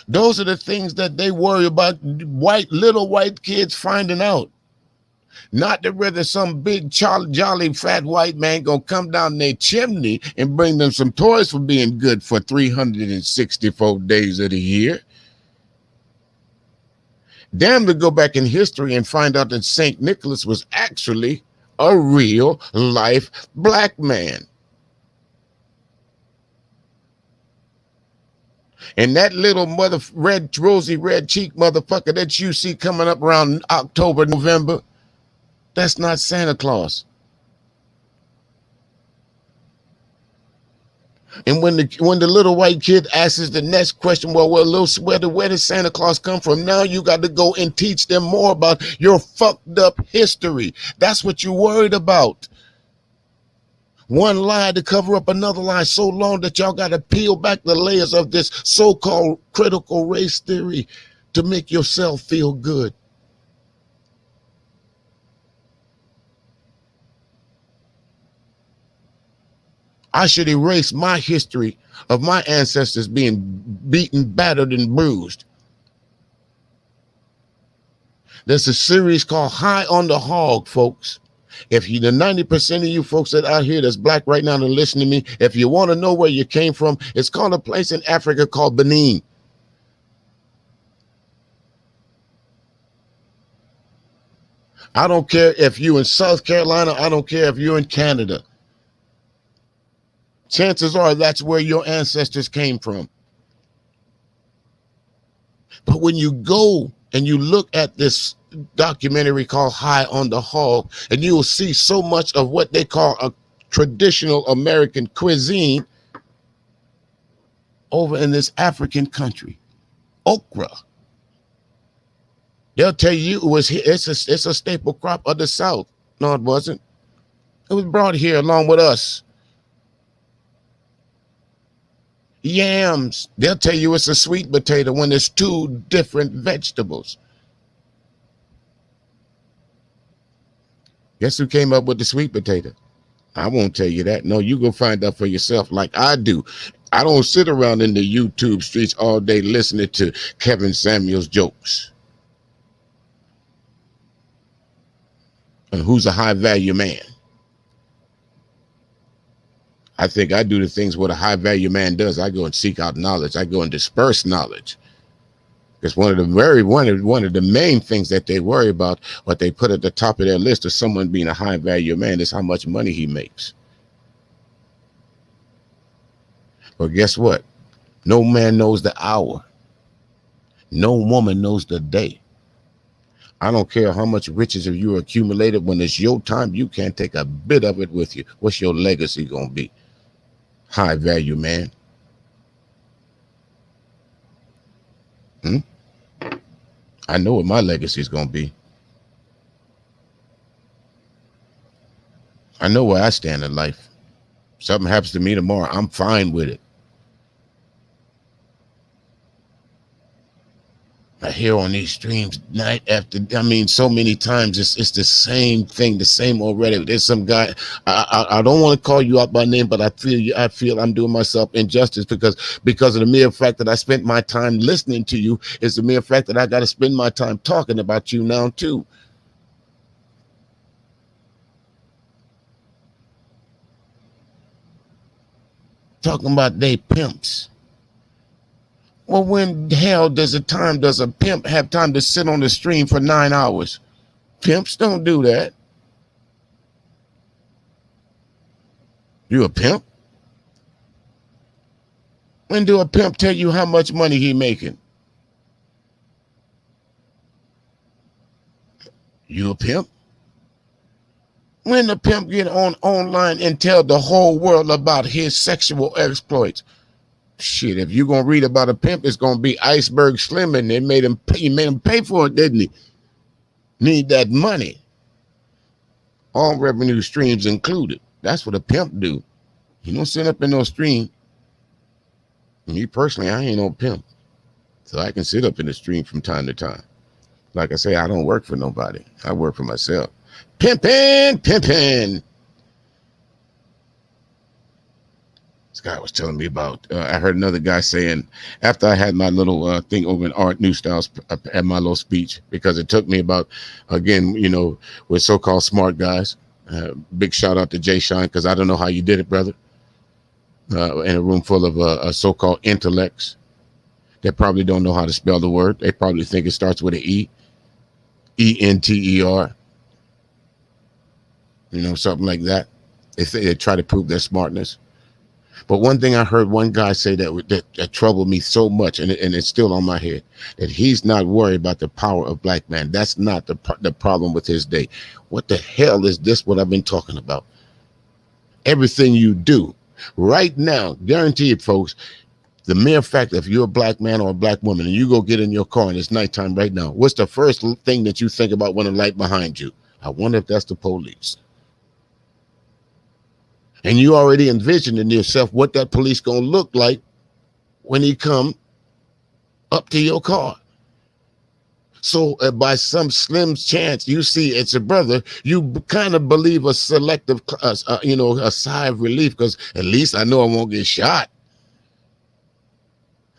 Those are the things that they worry about little white kids finding out. Not that whether some big jolly fat white man gonna come down their chimney and bring them some toys for being good for 364 days of the year. Damn to go back in history and find out that St. Nicholas was actually a real life black man. And that little rosy red cheek motherfucker that you see coming up around October, November, that's not Santa Claus. And when the little white kid asks the next question, where does Santa Claus come from? Now you got to go and teach them more about your fucked up history. That's what you're worried about. One lie to cover up another lie so long that y'all got to peel back the layers of this so-called critical race theory to make yourself feel good. I should erase my history of my ancestors being beaten, battered, and bruised. There's a series called High on the Hog, folks. If you, the 90% of you folks that out here that's black right now and listen to me, if you want to know where you came from, it's called a place in Africa called Benin. I don't care if you're in South Carolina. I don't care if you're in Canada. Chances are that's where your ancestors came from. But when you go and you look at this documentary called High on the Hog, and you will see so much of what they call a traditional American cuisine over in this African country. Okra. They'll tell you it's a staple crop of the South. No, it wasn't. It was brought here along with us. Yams. They'll tell you it's a sweet potato when there's two different vegetables. Guess who came up with the sweet potato? I won't tell you that. No, you go find out for yourself like I do. I don't sit around in the YouTube streets all day listening to Kevin Samuels jokes. And who's a high value man? I think I do the things what a high value man does. I go and seek out knowledge. I go and disperse knowledge. Because one of the main things that they worry about, what they put at the top of their list of someone being a high value man, is how much money he makes. But guess what? No man knows the hour. No woman knows the day. I don't care how much riches you accumulated. When it's your time, you can't take a bit of it with you. What's your legacy gonna be? High value man. I know what my legacy is going to be. I know where I stand in life. Something happens to me tomorrow, I'm fine with it. I hear on these streams night after, so many times it's the same thing, the same already. There's some guy, I don't want to call you out by name, but I feel I'm doing myself injustice because of the mere fact that I spent my time listening to you is the mere fact that I got to spend my time talking about you now too. Talking about they pimps. Well, when the hell does a pimp have time to sit on the stream for 9 hours? Pimps don't do that. You a pimp? When do a pimp tell you how much money he making? You a pimp? When the pimp get online and tell the whole world about his sexual exploits? Shit, if you're gonna read about a pimp, it's gonna be Iceberg Slim, and they made him pay for it, didn't he? Need that money. All revenue streams included. That's what a pimp do. You don't sit up in no stream. Me personally, I ain't no pimp. So I can sit up in the stream from time to time. Like I say, I don't work for nobody. I work for myself. Pimpin', pimpin'. This guy was telling me about, I heard another guy saying, after I had my little thing over in Art New Styles at my little speech, because it took me about, again, you know, with so-called smart guys. Big shout out to Jay Shine, because I don't know how you did it, brother. In a room full of so-called intellects that probably don't know how to spell the word. They probably think it starts with an E. E-N-T-E-R. You know, something like that. They try to prove their smartness. But one thing I heard one guy say that troubled me so much, and it's still on my head, that he's not worried about the power of black man. That's not the problem with his day. What the hell is this what I've been talking about? Everything you do right now, guarantee it, folks, the mere fact that if you're a black man or a black woman and you go get in your car and it's nighttime right now, what's the first thing that you think about when a light behind you? I wonder if that's the police. And you already envisioning yourself what that police gonna look like when he come up to your car. So by some slim chance you see it's a brother, you kind of believe a selective, a sigh of relief, because at least I know I won't get shot.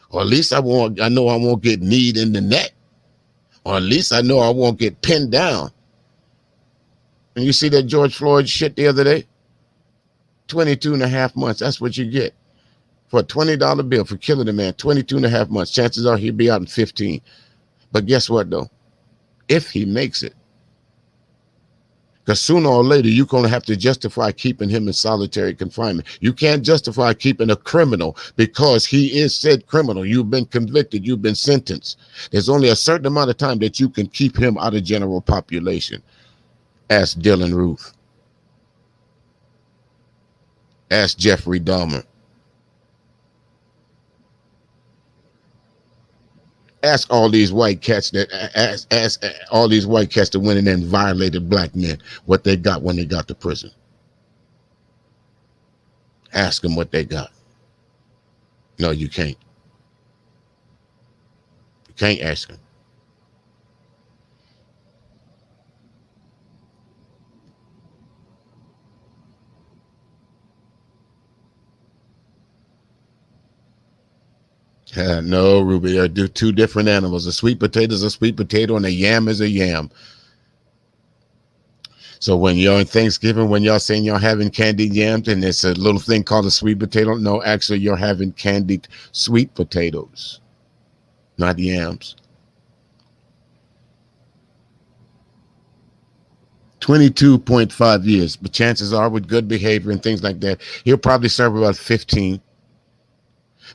Or at least I know I won't get kneed in the neck. Or at least I know I won't get pinned down. And you see that George Floyd shit the other day? 22 and a half months. That's what you get for a $20 bill for killing a man. 22 and a half months. Chances are he'll be out in 15. But guess what, though? If he makes it, because sooner or later, you're going to have to justify keeping him in solitary confinement. You can't justify keeping a criminal because he is said criminal. You've been convicted. You've been sentenced. There's only a certain amount of time that you can keep him out of general population. Ask Dylan Ruth. Ask Jeffrey Dahmer. Ask all these white cats that ask all these white cats that went in and violated black men what they got when they got to prison. Ask them what they got. No, you can't. You can't ask them. No, Ruby, they're two different animals. A sweet potato is a sweet potato and a yam is a yam. So when you're on Thanksgiving, when y'all saying y'all having candied yams and it's a little thing called a sweet potato, no, actually you're having candied sweet potatoes, not yams. 22.5 years, but chances are with good behavior and things like that, he'll probably serve about 15.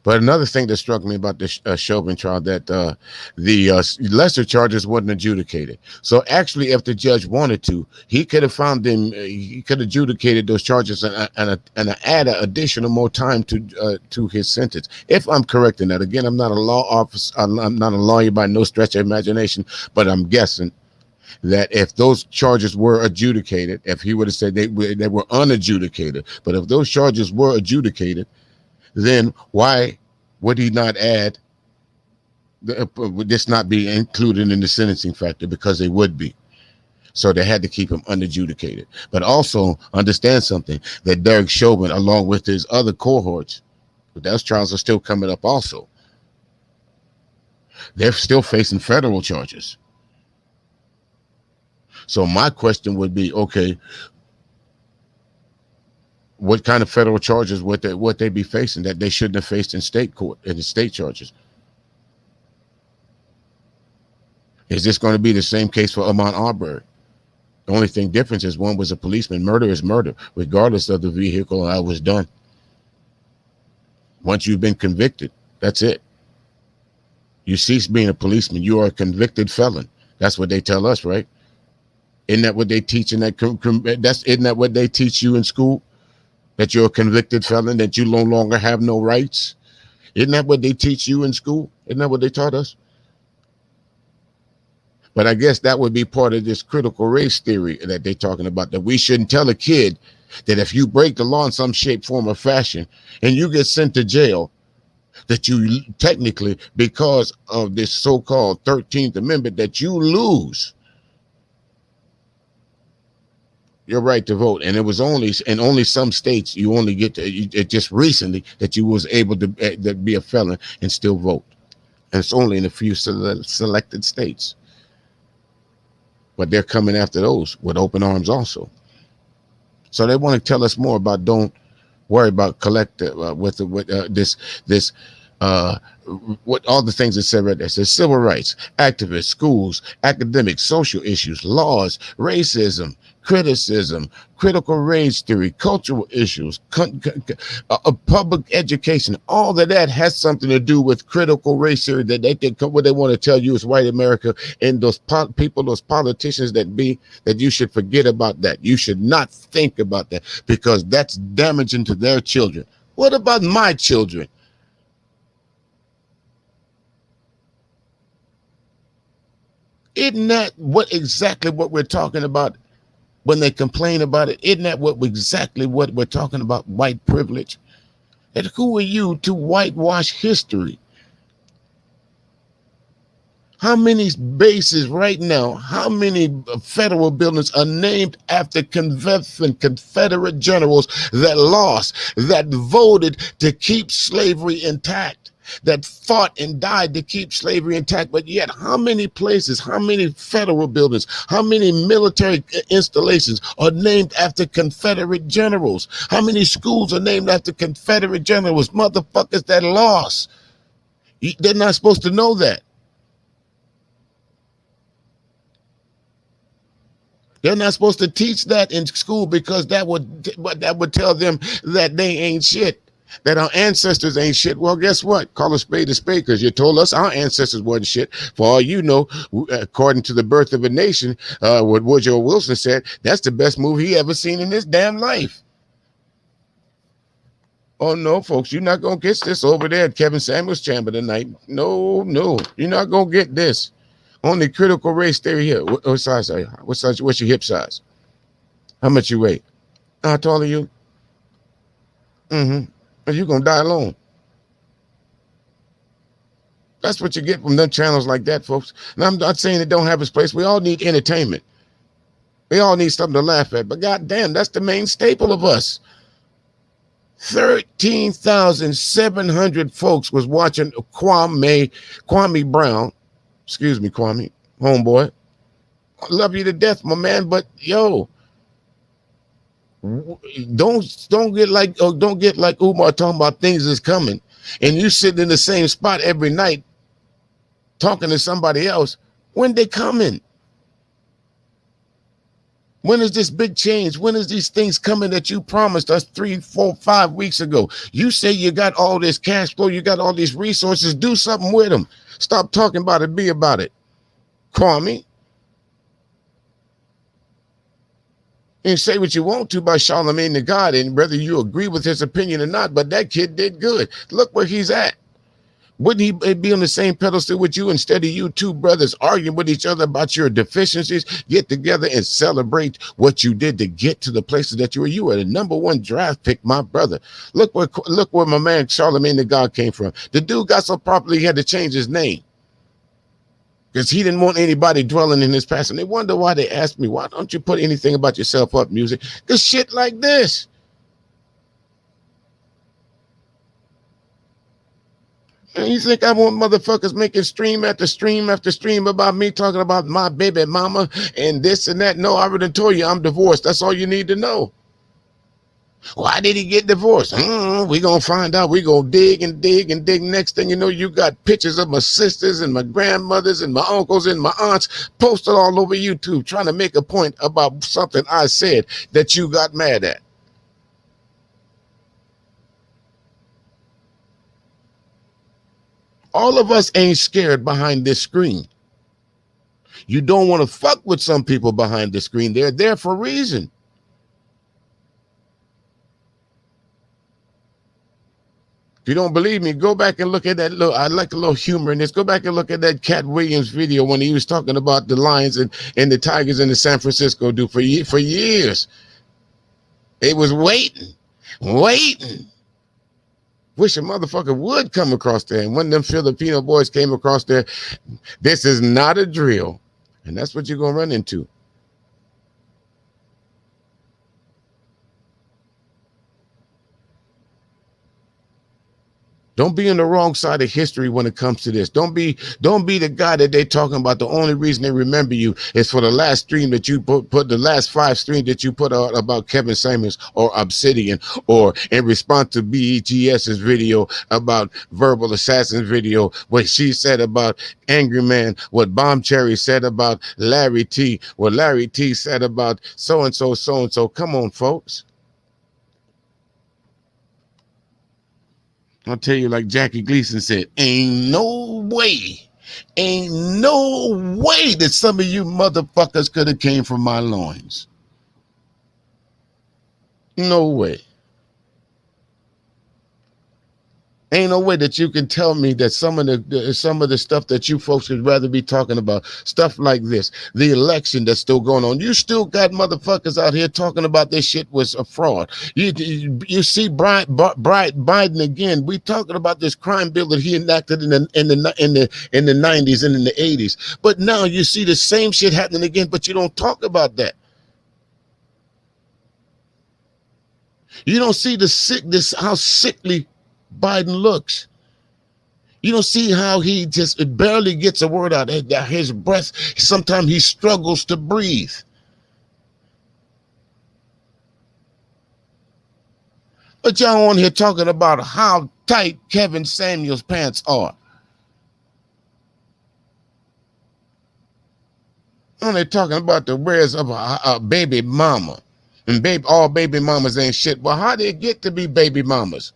But another thing that struck me about this Chauvin trial, that the lesser charges wasn't adjudicated. So actually, if the judge wanted to, he could have found them, he could have adjudicated those charges and add additional more time to his sentence. If I'm correct in that, again, I'm not a law officer, I'm not a lawyer by no stretch of imagination, but I'm guessing that if those charges were adjudicated, if he would have said they were unadjudicated, but if those charges were adjudicated, then why would he not add, would this not be included in the sentencing factor? Because they would be. So they had to keep him unadjudicated. But also understand something, that Derek Chauvin, along with his other cohorts, those trials are still coming up also. They're still facing federal charges. So my question would be, okay, what kind of federal charges would they be facing that they shouldn't have faced in state court, in the state charges? Is this going to be the same case for Ahmaud Arbery? The only thing difference is one was a policeman. Murder is murder, regardless of the vehicle I was done. Once you've been convicted, that's it. You cease being a policeman. You are a convicted felon. That's what they tell us, right? Isn't that what they teach in that? Isn't that what they teach you in school? That you're a convicted felon, that you no longer have no rights? Isn't that what they teach you in school? Isn't that what they taught us? But I guess that would be part of this critical race theory that they're talking about, that we shouldn't tell a kid that if you break the law in some shape, form, or fashion, and you get sent to jail, that you technically, because of this so-called 13th Amendment, that you lose your right to vote. And it was only in only some states you only get to, it just recently that you was able to be a felon and still vote. And it's only in a few selected states. But they're coming after those with open arms also. So they want to tell us more about, don't worry about collective with this what all the things that said right there. It says civil rights, activists, schools, academics, social issues, laws, racism, criticism, critical race theory, cultural issues, public education. All of that has something to do with critical race theory. That they think what they want to tell you is white America, and those people, those politicians that you should forget about that. You should not think about that, because that's damaging to their children. What about my children? Isn't that exactly what we're talking about when they complain about it? Isn't that exactly what we're talking about? White privilege. And who are you to whitewash history? How many bases right now, how many federal buildings are named after Confederate generals that lost, that voted to keep slavery intact, that fought and died to keep slavery intact? But yet, how many places, how many federal buildings, how many military installations are named after Confederate generals? How many schools are named after Confederate generals? Motherfuckers that lost. They're not supposed to know that. They're not supposed to teach that in school, because that would tell them that they ain't shit, that our ancestors ain't shit. Well, guess what? Call a spade, because you told us our ancestors wasn't shit. For all you know, according to The Birth of a Nation, what Woodrow Wilson said, that's the best movie he ever seen in his damn life. Oh, no, folks, you're not going to get this over there at Kevin Samuels' chamber tonight. No, you're not going to get this. Only critical race theory here. What size are you? What's your hip size? How much you weigh? How tall are you? You're going to die alone. That's what you get from them channels like that, folks. And I'm not saying it don't have its place. We all need entertainment. We all need something to laugh at. But goddamn, that's the main staple of us. 13,700 folks was watching Kwame Brown. Excuse me, Kwame, homeboy. I love you to death, my man. But yo, don't get like Umar talking about things is coming, and you sitting in the same spot every night talking to somebody else. When they coming? When is this big change? When is these things coming that you promised us 3, 4, 5 weeks ago? You say you got all this cash flow, you got all these resources. Do something with them. Stop talking about it. Be about it. Kwame. And say what you want to about Charlemagne the God, and whether you agree with his opinion or not, but that kid did good. Look where he's at. Wouldn't he be on the same pedestal with you, instead of you two brothers arguing with each other about your deficiencies? Get together and celebrate what you did to get to the places that you were. You were the #1 draft pick, my brother. Look where my man Charlemagne the God came from. The dude got so popular he had to change his name, because he didn't want anybody dwelling in his past. And they wonder why they asked me, why don't you put anything about yourself up, music? Because shit like this. And you think I want motherfuckers making stream after stream after stream about me talking about my baby mama and this and that? No, I already told you I'm divorced. That's all you need to know. Why did he get divorced? We're going to find out. We're going to dig and dig and dig. Next thing you know, you got pictures of my sisters and my grandmothers and my uncles and my aunts posted all over YouTube trying to make a point about something I said that you got mad at. All of us ain't scared behind this screen. You don't want to fuck with some people behind the screen. They're there for a reason. If you don't believe me, go back and look at that little, I like a little humor in this. Go back and look at that Cat Williams video when he was talking about the Lions and the Tigers in the San Francisco do for years. It was waiting. Wish a motherfucker would come across there. And when them Filipino boys came across there, this is not a drill. And that's what you're going to run into. Don't be on the wrong side of history when it comes to this. Don't be the guy that they're talking about. The only reason they remember you is for the last stream that you put the last 5 streams that you put out about Kevin Samuels or Obsidian, or in response to BEGS's video about Verbal Assassin's video, what she said about Angry Man, what Bomb Cherry said about Larry T, what Larry T said about so-and-so, so-and-so. Come on, folks. I'll tell you, like Jackie Gleason said, ain't no way that some of you motherfuckers could have came from my loins. No way. Ain't no way that you can tell me that some of the stuff that you folks would rather be talking about, stuff like this, the election that's still going on. You still got motherfuckers out here talking about this shit was a fraud. You see Biden again. We talking about this crime bill that he enacted in the 90s and in the 80s. But now you see the same shit happening again, but you don't talk about that. You don't see how sickly Biden looks. You don't see how he just barely gets a word out. His breath, sometimes he struggles to breathe. But y'all on here talking about how tight Kevin Samuels' pants are. And they're talking about the wares of a baby mama. And all baby mamas ain't shit. Well, how did it get to be baby mamas?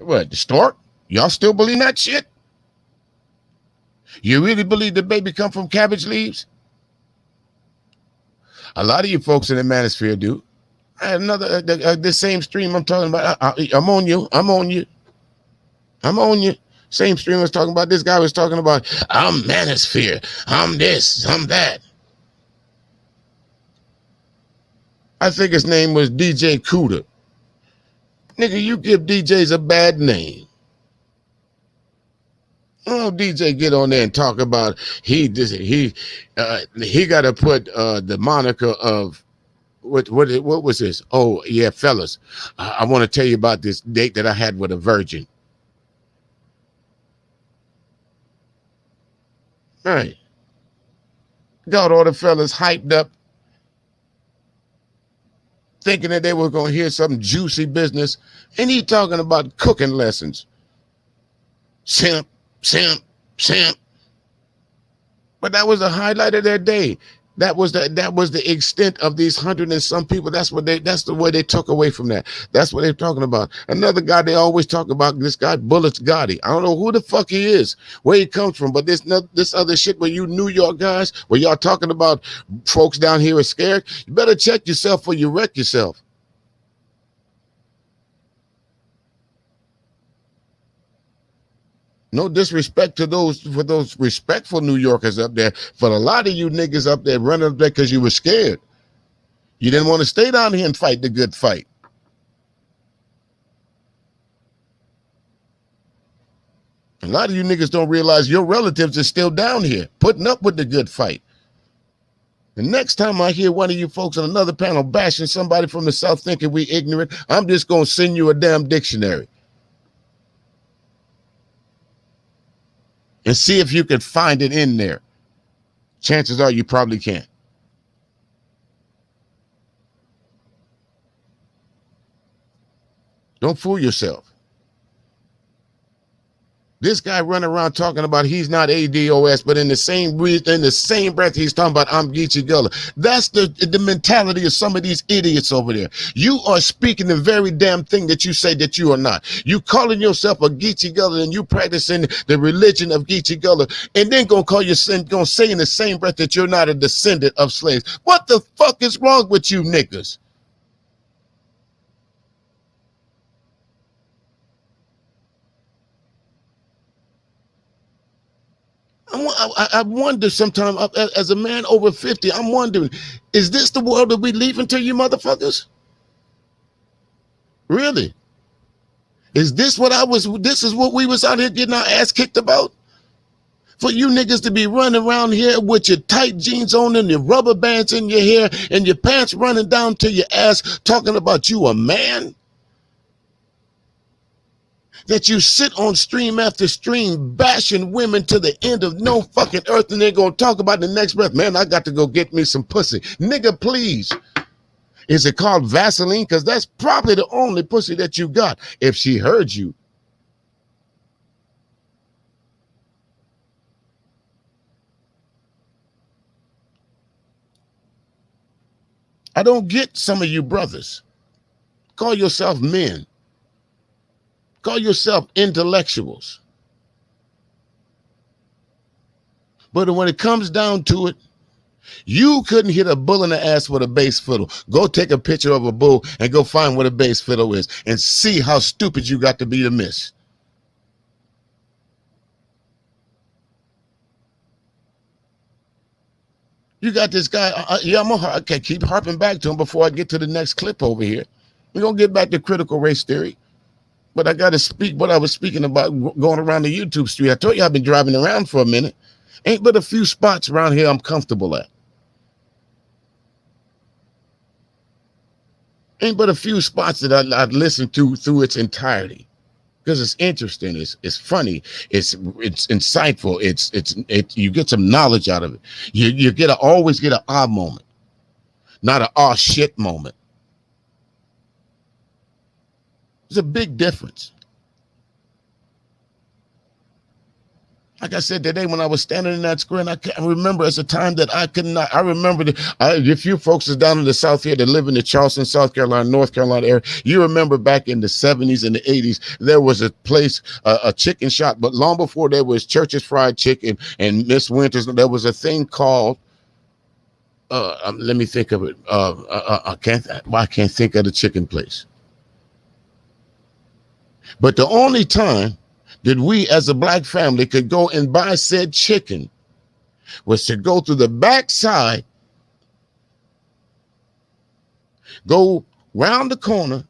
What, the stork? Y'all still believe that shit? You really believe the baby come from cabbage leaves? A lot of you folks in the manosphere do. I had another, the same stream I'm talking about. I'm on you. Same stream I was talking about. This guy was talking about, I'm manosphere. I'm this, I'm that. I think his name was DJ Cuda. Nigga, you give DJs a bad name. Oh, DJ get on there and talk about he got to put the moniker of what was this? Oh yeah, fellas, I want to tell you about this date that I had with a virgin. All right, got all the fellas hyped up, thinking that they were going to hear some juicy business, and he talking about cooking lessons. Simp. But that was the highlight of their day. That was the extent of these 100 and some people. That's the way they took away from that. That's what they're talking about. Another guy they always talk about, this guy Bullets Gotti. I don't know who the fuck he is, where he comes from, but this other shit where you New York guys, where y'all talking about folks down here are scared, you better check yourself or you wreck yourself. No disrespect to those respectful New Yorkers up there, but a lot of you niggas up there running up there because you were scared. You didn't want to stay down here and fight the good fight. A lot of you niggas don't realize your relatives are still down here putting up with the good fight. The next time I hear one of you folks on another panel bashing somebody from the South thinking we ignorant, I'm just going to send you a damn dictionary. And see if you can find it in there. Chances are you probably can't. Don't fool yourself. This guy running around talking about he's not ADOS, but in the same breath he's talking about I'm Geechee Gullah. That's the mentality of some of these idiots over there. You are speaking the very damn thing that you say that you are not. You calling yourself a Geechee Gullah and you practicing the religion of Geechee Gullah, and then gonna say in the same breath that you're not a descendant of slaves. What the fuck is wrong with you niggas? I wonder sometimes, as a man over 50, I'm wondering, is this the world that we leaving to you motherfuckers? Really? Is this this is what we was out here getting our ass kicked about? For you niggas to be running around here with your tight jeans on and your rubber bands in your hair and your pants running down to your ass talking about you a man? That you sit on stream after stream bashing women to the end of no fucking earth and they're gonna talk about the next breath. Man, I got to go get me some pussy. Nigga, please. Is it called Vaseline? Because that's probably the only pussy that you got if she heard you. I don't get some of you brothers. Call yourself men. Call yourself intellectuals. But when it comes down to it, you couldn't hit a bull in the ass with a bass fiddle. Go take a picture of a bull and go find what a bass fiddle is and see how stupid you got to be to miss. You got this guy. I can keep harping back to him before I get to the next clip over here. We're going to get back to critical race theory. But I got to speak what I was speaking about going around the YouTube street. I told you I've been driving around for a minute. Ain't but a few spots around here I'm comfortable at. Ain't but a few spots that I've listened to through its entirety. Because it's interesting, it's funny, it's insightful, you get some knowledge out of it. You always get an ah moment, not an ah shit moment. There's a big difference. Like I said today, when I was standing in that square, and I can't remember as a time that I could not. I remember if you folks is down in the South here that live in the Charleston, South Carolina, North Carolina area, you remember back in the 70s and the 80s, there was a place, a chicken shop, but long before there was Church's Fried Chicken and Miss Winters, there was a thing called, let me think of it. I can't think of the chicken place. But the only time that we as a black family could go and buy said chicken was to go through the backside, go round the corner,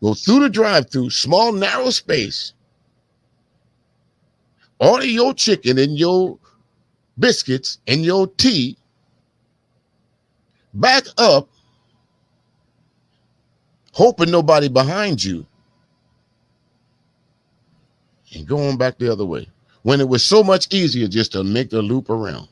go through the drive-through, small narrow space, order your chicken and your biscuits and your tea, back up, hoping nobody behind you, and go on back the other way, when it was so much easier just to make the loop around.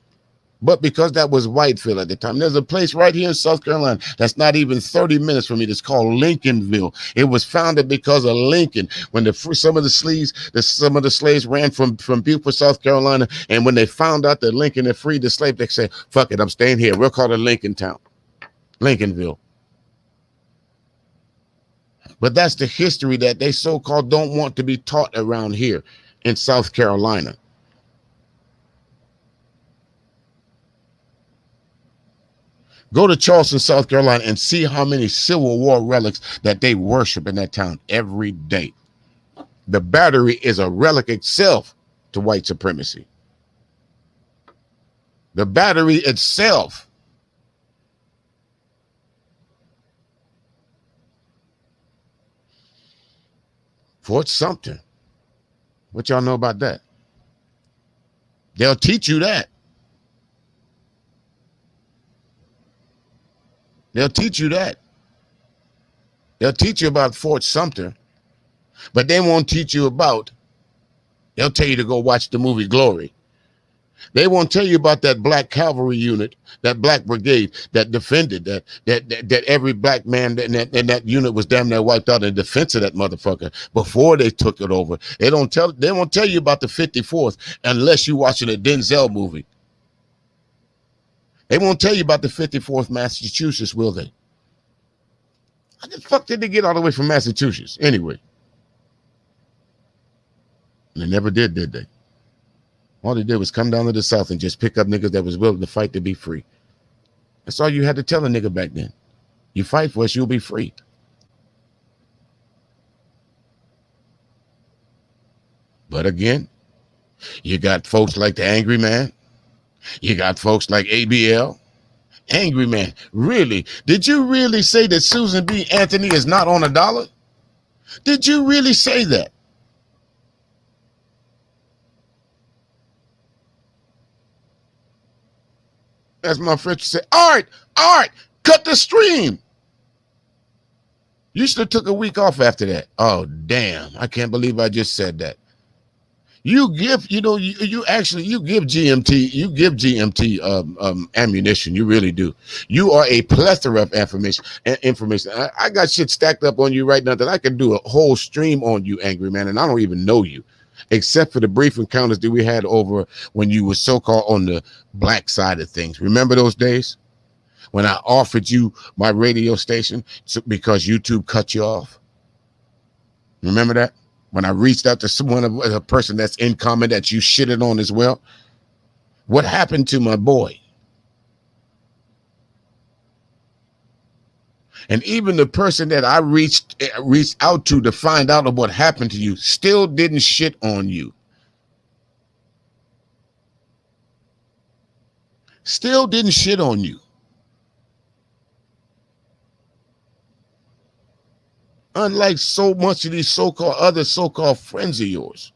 But because that was Whitefield at the time, there's a place right here in South Carolina that's not even 30 minutes from me that's called Lincolnville. It was founded because of Lincoln. When some of the slaves ran from Beaufort, South Carolina, and when they found out that Lincoln had freed the slave, they said, fuck it, I'm staying here. We'll call it Lincoln Town, Lincolnville. But that's the history that they so-called don't want to be taught around here in South Carolina. Go to Charleston, South Carolina, and see how many Civil War relics that they worship in that town every day. The Battery is a relic itself to white supremacy. The Battery itself. Fort Sumter. What y'all know about that? They'll teach you that. They'll teach you that. They'll teach you about Fort Sumter, but they won't teach you about, they'll tell you to go watch the movie Glory. They won't tell you about that black cavalry unit, that black brigade that defended that every black man in that unit was damn near wiped out in defense of that motherfucker before they took it over. They won't tell you about the 54th unless you're watching a Denzel movie. They won't tell you about the 54th Massachusetts, will they? How the fuck did they get all the way from Massachusetts anyway? And they never did they? All they did was come down to the South and just pick up niggas that was willing to fight to be free. That's all you had to tell a nigga back then. You fight for us, you'll be free. But again, You got folks like the Angry Man. You got folks like ABL. Angry Man. Really? Did you really say that Susan B. Anthony is not on $1? Did you really say that? As my friend said, all right, cut the stream. You should have took a week off after that. Oh, damn. I can't believe I just said that. You give, you give GMT ammunition. You really do. You are a plethora of information. I got shit stacked up on you right now that I can do a whole stream on you, Angry Man, and I don't even know you, except for the brief encounters that we had over when you were so-called on the black side of things. Remember those days when I offered you my radio station because YouTube cut you off? Remember that? When I reached out to someone, a person that's in common that you shitted on as well. What happened to my boy? And even the person that I reached out to find out of what happened to you still didn't shit on you. Still didn't shit on you. Unlike so much of these so-called friends of yours.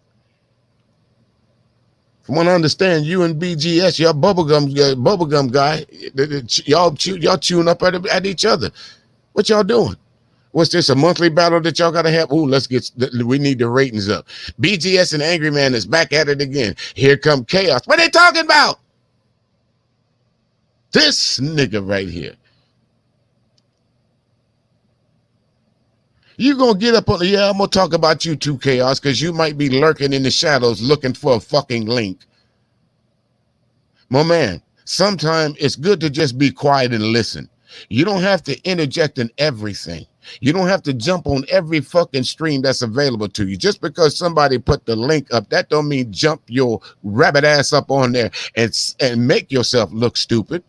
From what I understand, you and BGS, y'all bubblegum guy, y'all chewing up at each other. What y'all doing? What's this, a monthly battle that y'all gotta have? Ooh, we need the ratings up. BGS and Angry Man is back at it again. Here come chaos. What are they talking about? This nigga right here. You gonna get up on the, I'm gonna talk about you too, Chaos, because you might be lurking in the shadows looking for a fucking link. My man, sometimes it's good to just be quiet and listen. You don't have to interject in everything. You don't have to jump on every fucking stream that's available to you. Just because somebody put the link up, that don't mean jump your rabbit ass up on there and make yourself look stupid.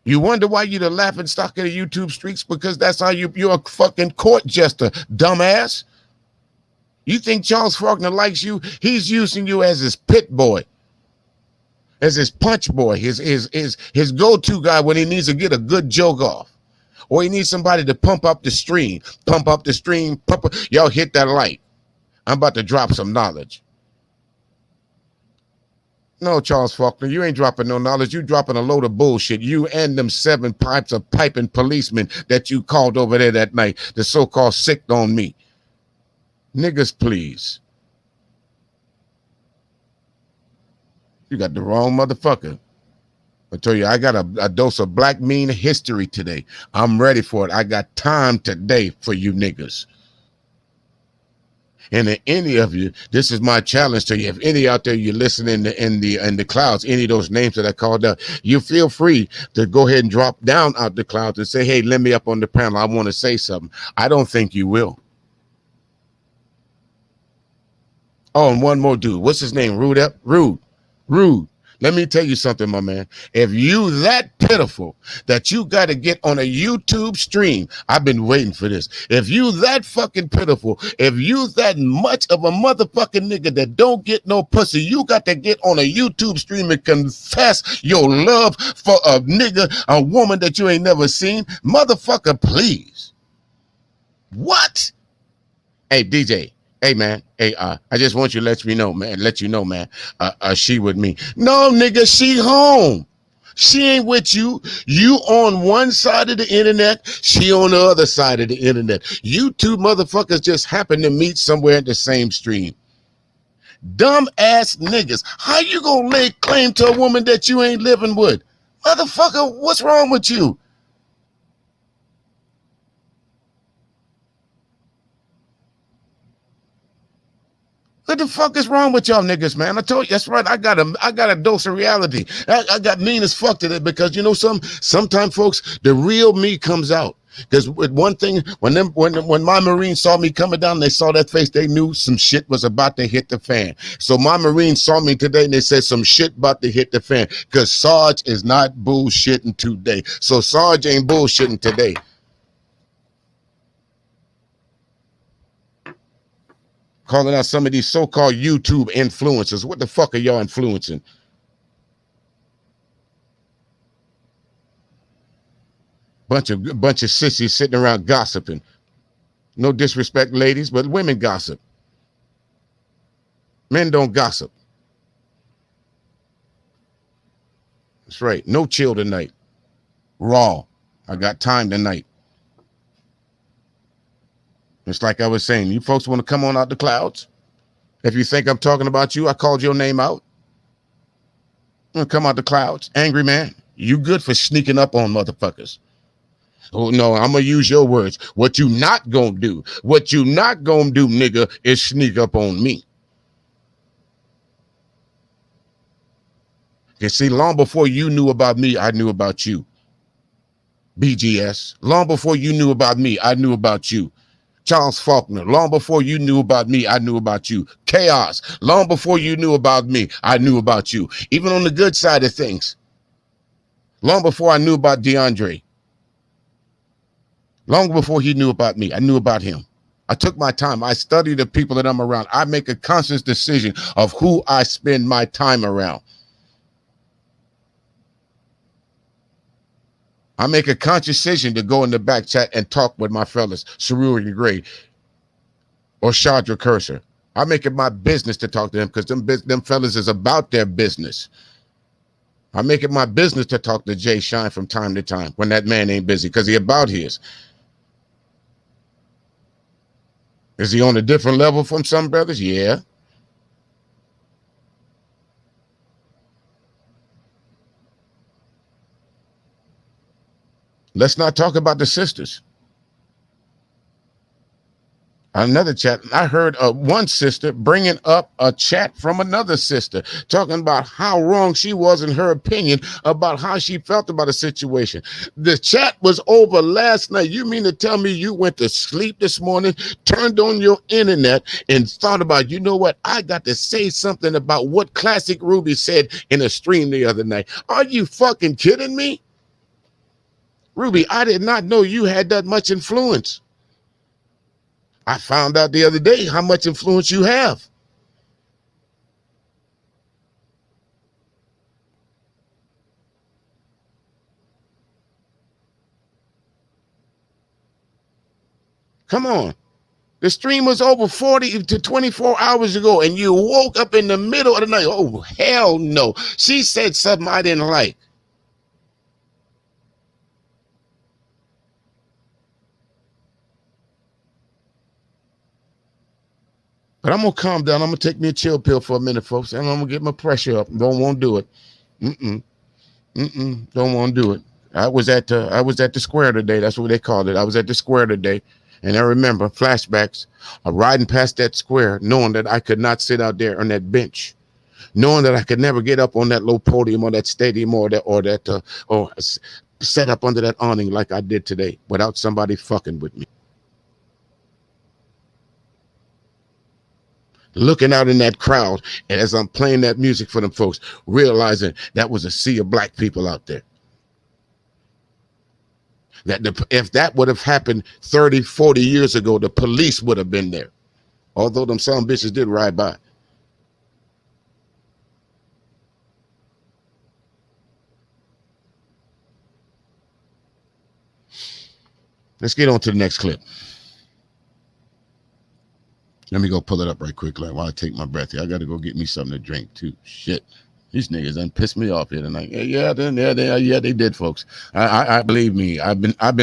You wonder why you're the laughing stock of the YouTube streets? Because that's how you're a fucking court jester, dumbass. You think Charles Faulkner likes you? He's using you as his pit boy, as his punch boy, his go-to guy when he needs to get a good joke off. Or he needs somebody to pump up the stream. Y'all hit that like. I'm about to drop some knowledge. No, Charles Faulkner, you ain't dropping no knowledge. You dropping a load of bullshit. You and them 7 pipes of piping policemen that you called over there that night, the so-called sicked on me. Niggas, please. You got the wrong motherfucker. I tell you, I got a dose of black mean history today. I'm ready for it. I got time today for you niggas. And any of you, this is my challenge to you. If any out there you're listening in the clouds, any of those names that I called out, you feel free to go ahead and drop down out the clouds and say, hey, let me up on the panel. I want to say something. I don't think you will. Oh, and one more dude. What's his name? Rude. Let me tell you something, my man. If you that pitiful that you got to get on a YouTube stream, I've been waiting for this. If you that fucking pitiful, if you that much of a motherfucking nigga that don't get no pussy, you got to get on a YouTube stream and confess your love for a nigga, a woman that you ain't never seen. Motherfucker, please. What? Hey, DJ. Hey, man. Hey, I just want you to let you know, man. She with me. No, nigga, she home. She ain't with you. You on one side of the internet. She on the other side of the internet. You two motherfuckers just happen to meet somewhere in the same stream. Dumb ass niggas. How you gonna lay claim to a woman that you ain't living with? Motherfucker, what's wrong with you? What the fuck is wrong with y'all niggas, man? I told you, that's right. I got a dose of reality. I got mean as fuck to it because you know sometimes folks, the real me comes out. Because with one thing, when my Marines saw me coming down, they saw that face, they knew some shit was about to hit the fan. So my Marines saw me today and they said some shit about to hit the fan. Because Sarge is not bullshitting today. So Sarge ain't bullshitting today. calling out some of these so-called YouTube influencers. What the fuck are y'all influencing? Bunch of sissies sitting around gossiping. No disrespect, ladies, but women gossip. Men don't gossip. That's right. No chill tonight. Raw. I got time tonight. It's like I was saying, you folks want to come on out the clouds? If you think I'm talking about you, I called your name out. Come out the clouds. Angry man. You good for sneaking up on motherfuckers. Oh, no, I'm going to use your words. What you not going to do, nigga, is sneak up on me. You see, long before you knew about me, I knew about you. BGS. Long before you knew about me, I knew about you. Charles Faulkner. Long before you knew about me, I knew about you. Chaos. Long before you knew about me, I knew about you. Even on the good side of things. Long before I knew about DeAndre. Long before he knew about me, I knew about him. I took my time. I study the people that I'm around. I make a conscious decision of who I spend my time around. I make a conscious decision to go in the back chat and talk with my fellas, Cerruti Gray or Chandra Cursor. I make it my business to talk to them because them fellas is about their business. I make it my business to talk to Jay Shine from time to time when that man ain't busy because he about his. Is he on a different level from some brothers? Yeah. Let's not talk about the sisters. Another chat, I heard one sister bringing up a chat from another sister, talking about how wrong she was in her opinion about how she felt about a situation. The chat was over last night. You mean to tell me you went to sleep this morning, turned on your internet, and thought about, you know what, I got to say something about what Classic Ruby said in a stream the other night. Are you fucking kidding me? Ruby, I did not know you had that much influence. I found out the other day how much influence you have. Come on. The stream was over 40 to 24 hours ago, and you woke up in the middle of the night. Oh, hell no. She said something I didn't like. But I'm going to calm down. I'm going to take me a chill pill for a minute, folks, and I'm going to get my pressure up. Don't want to do it. Don't want to do it. I was at the square today. That's what they called it. I was at the square today, and I remember flashbacks of riding past that square, knowing that I could not sit out there on that bench, knowing that I could never get up on that low podium or that stadium or set up under that awning like I did today without somebody fucking with me. Looking out in that crowd, and as I'm playing that music for them folks, realizing that was a sea of black people out there. If that would have happened 30, 40 years ago, the police would have been there. Although them some bitches did ride by. Let's get on to the next clip. Let me go pull it up right quick while I take my breath here. I got to go get me something to drink too. Shit. These niggas done pissed me off here tonight. Yeah, they did, folks. I believe me. I've been I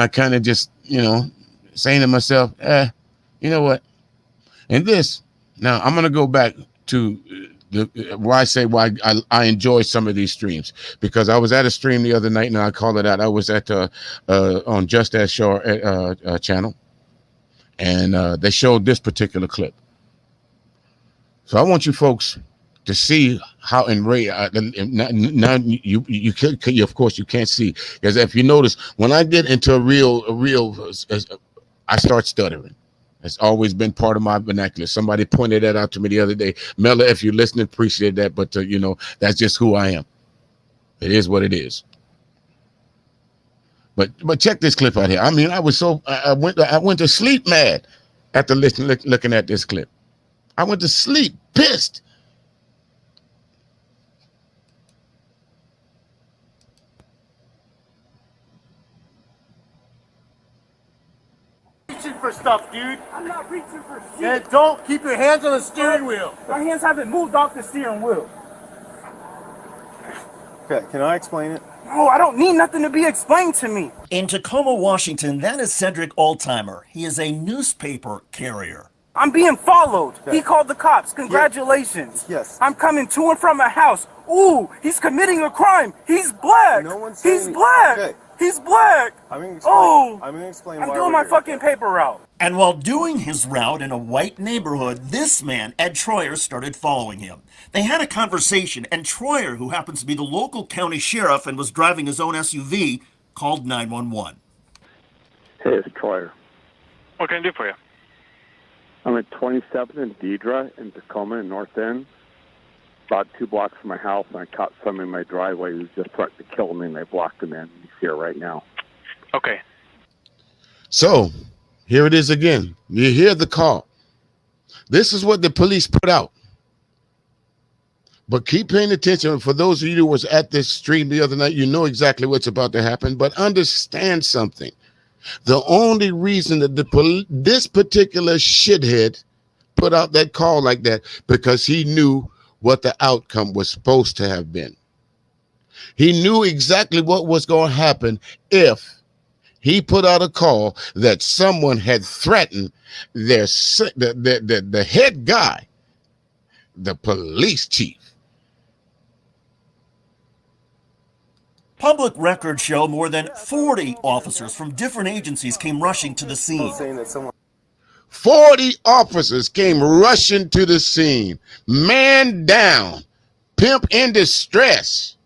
kind of just, saying to myself, you know what? And this, now I'm going to go back to why I enjoy some of these streams, because I was at a stream the other night and I called it out. I was at on Just As Shaw channel. And they showed this particular clip. So I want you folks to see how enraged. Now you of course you can't see, because if you notice, when I get into a real, I start stuttering. It's always been part of my vernacular. Somebody pointed that out to me the other day. Mela, if you're listening, appreciate that. But that's just who I am. It is what it is. But check this clip out here. I mean, I went to sleep mad. after looking at this clip. I went to sleep pissed. Reaching for stuff, dude. I'm not reaching for shit. Then don't keep your hands on the steering wheel. My hands haven't moved off the steering wheel. Okay, can I explain it? No, I don't need nothing to be explained to me. In Tacoma, Washington, that is Cedric Oldtimer. He is a newspaper carrier. I'm being followed. Okay. He called the cops. Congratulations. Yes. I'm coming to and from a house. Ooh, he's committing a crime. He's black. No one's saying He's black. Okay. He's black. I'm gonna explain. Oh, I'm gonna explain I'm why doing we're my here, fucking okay? paper route. And while doing his route in a white neighborhood, this man, Ed Troyer, started following him. They had a conversation, and Troyer, who happens to be the local county sheriff and was driving his own SUV, called 911. Hey, it's Troyer. What can I do for you? I'm at 27th and Deidre in Tacoma in North End, about 2 blocks from my house, and I caught someone in my driveway who just threatened to kill me, and they blocked him in. He's here right now. Okay. So here it is again. You hear the call. This is what the police put out. But keep paying attention. For those of you who was at this stream the other night, you know exactly what's about to happen. But understand something. The only reason that this particular shithead put out that call like that, because he knew what the outcome was supposed to have been. He knew exactly what was going to happen if he put out a call that someone had threatened the head guy, the police chief. Public records show more than 40 officers from different agencies came rushing to the scene. Saying that someone 40 officers came rushing to the scene. Man down. Pimp in distress.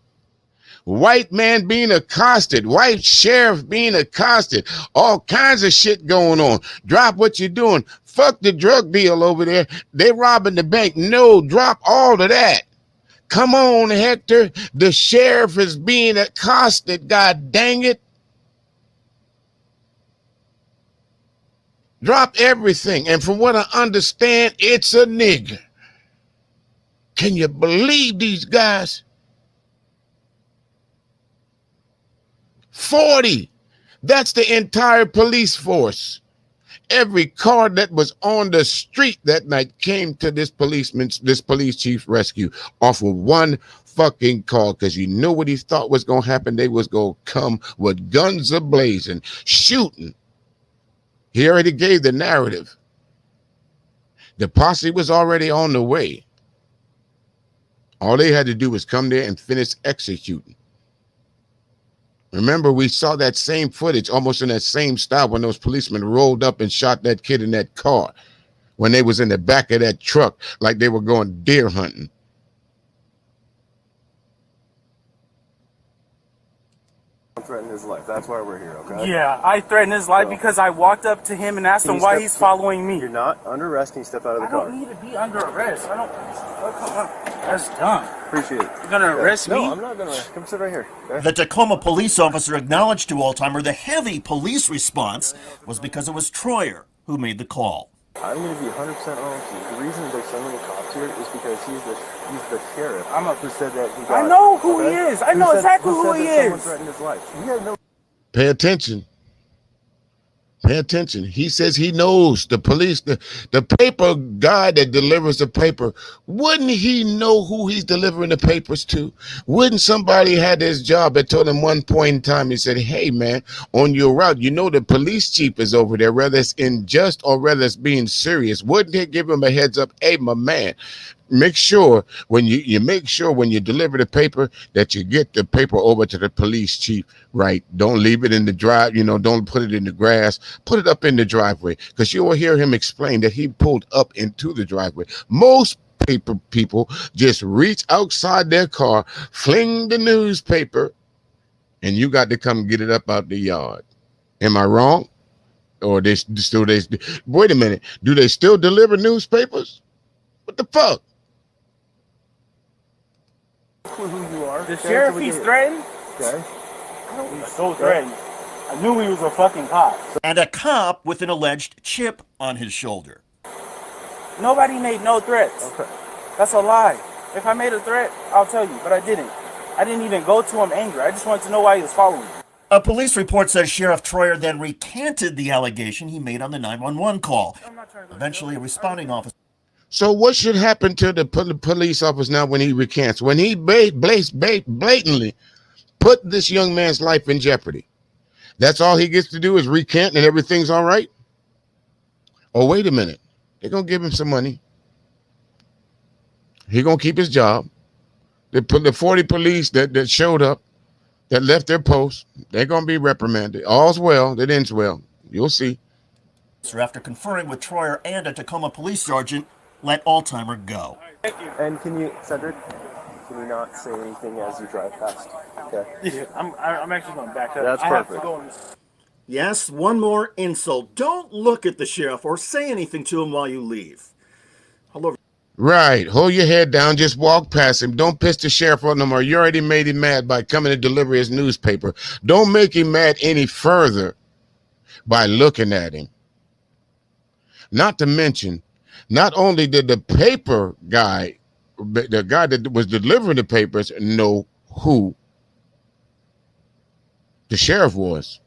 White man being accosted. White sheriff being accosted. All kinds of shit going on. Drop what you're doing. Fuck the drug deal over there. They robbing the bank. No, drop all of that. Come on, Hector. The sheriff is being accosted. God dang it. Drop everything. And from what I understand, it's a nigger. Can you believe these guys? 40. That's the entire police force. Every car that was on the street that night came to this police chief's rescue off of one fucking call, because you know what he thought was going to happen. They was going to come with guns a-blazing, shooting. He already gave the narrative. The posse was already on the way. All they had to do was come there and finish executing. Remember, we saw that same footage almost in that same style when those policemen rolled up and shot that kid in that car when they was in the back of that truck like they were going deer hunting. threatened his life. That's why we're here, okay? Yeah, I threatened his life because I walked up to him and asked him why he's following me. You're not under arrest. Can you step out of the I car? don't need to be under arrest. I don't. Come on. That's dumb. Appreciate it. You're gonna arrest me? No, I'm not gonna. Come sit right here. Okay? The Tacoma police officer acknowledged to Oldtimer the heavy police response was because it was Troyer who made the call. I'm going to be 100% honest with you. The reason they're sending the cops here is because he's the sheriff who said that he got. I know who he is. I know exactly who he Someone is. threatened his life. He had no. Pay attention. Pay attention. He says he knows the police, the paper guy that delivers the paper. Wouldn't he know who he's delivering the papers to? Wouldn't somebody had his job that told him one point in time, he said, hey, man, on your route, you know the police chief is over there, whether it's in jest or whether it's being serious. Wouldn't he give him a heads up? Hey, my man, make sure when you make sure when you deliver the paper that you get the paper over to the police chief, right? Don't leave it in the drive, don't put it in the grass, put it up in the driveway, because you will hear him explain that he pulled up into the driveway. Most paper people just reach outside their car, fling the newspaper, and you got to come get it up out the yard. Am I wrong? Or wait a minute, do they still deliver newspapers? What the fuck? Clue who you are. The sheriff, he's threatened. Okay. He's so threatened. I knew he was a fucking cop. and a cop with an alleged chip on his shoulder. Nobody made no threats. That's a lie. If I made a threat, I'll tell you, but I didn't. I didn't even go to him angry. I just wanted to know why he was following me. A police report says Sheriff Troyer then recanted the allegation he made on the 911 call. Eventually, a responding officer. So what should happen to the police officer now when he recants? When he blatantly put this young man's life in jeopardy? That's all he gets to do is recant and everything's all right? Oh, wait a minute. They're going to give him some money. He's going to keep his job. The 40 police that showed up, that left their post, they're going to be reprimanded. All's well that ends well. You'll see. After conferring with Troyer and a Tacoma police sergeant, let Alzheimer go. And can you, Cedric, can you not say anything as you drive past? Okay. Yeah, I'm actually going back up. That's I have to perfect. go and- Yes, one more insult. Don't look at the sheriff or say anything to him while you leave. Hello. Right. Hold your head down. Just walk past him. Don't piss the sheriff on him, or you already made him mad by coming to deliver his newspaper. Don't make him mad any further by looking at him. Not to mention, not only did the paper guy, the guy that was delivering the papers, know who the sheriff was,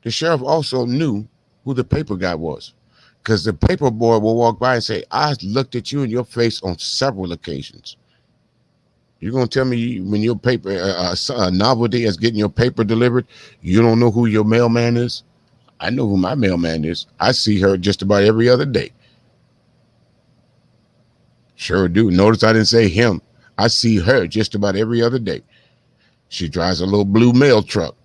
the sheriff also knew who the paper guy was. Because the paper boy will walk by and say, I looked at you in your face on several occasions. You're going to tell me when your paper, a novelty is getting your paper delivered, you don't know who your mailman is? I know who my mailman is. I see her just about every other day. Sure do. Notice I didn't say him. I see her just about every other day. She drives a little blue mail truck.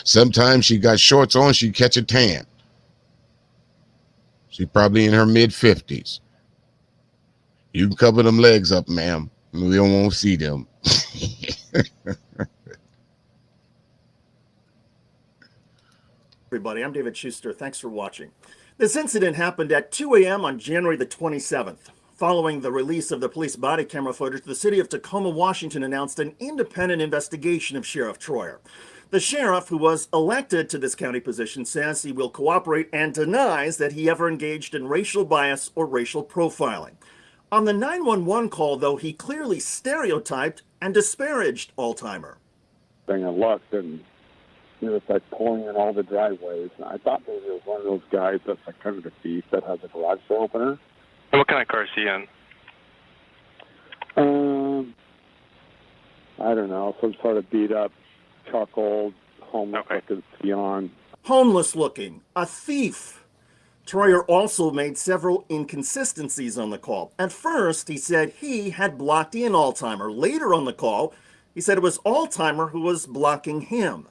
Sometimes she got shorts on, she catch a tan. She's probably in her mid-50s. You can cover them legs up, ma'am. We don't want to see them. Everybody, I'm David Schuster. Thanks for watching. This incident happened at 2 a.m. on January the 27th. Following the release of the police body camera footage, the city of Tacoma, Washington announced an independent investigation of Sheriff Troyer. The sheriff, who was elected to this county position, says he will cooperate and denies that he ever engaged in racial bias or racial profiling. On the 911 call, though, he clearly stereotyped and disparaged Alzheimer. Thing I looked, and it was like pulling in all the driveways. And I thought maybe it was one of those guys that's like kind of a thief that has a garage door opener. What kind of car is he in? I don't know, some sort of beat up, chuckled, homeless looking Sion. Homeless looking, a thief. Troyer also made several inconsistencies on the call. At first, he said he had blocked in Alzheimer. Later on the call, he said it was Alzheimer who was blocking him.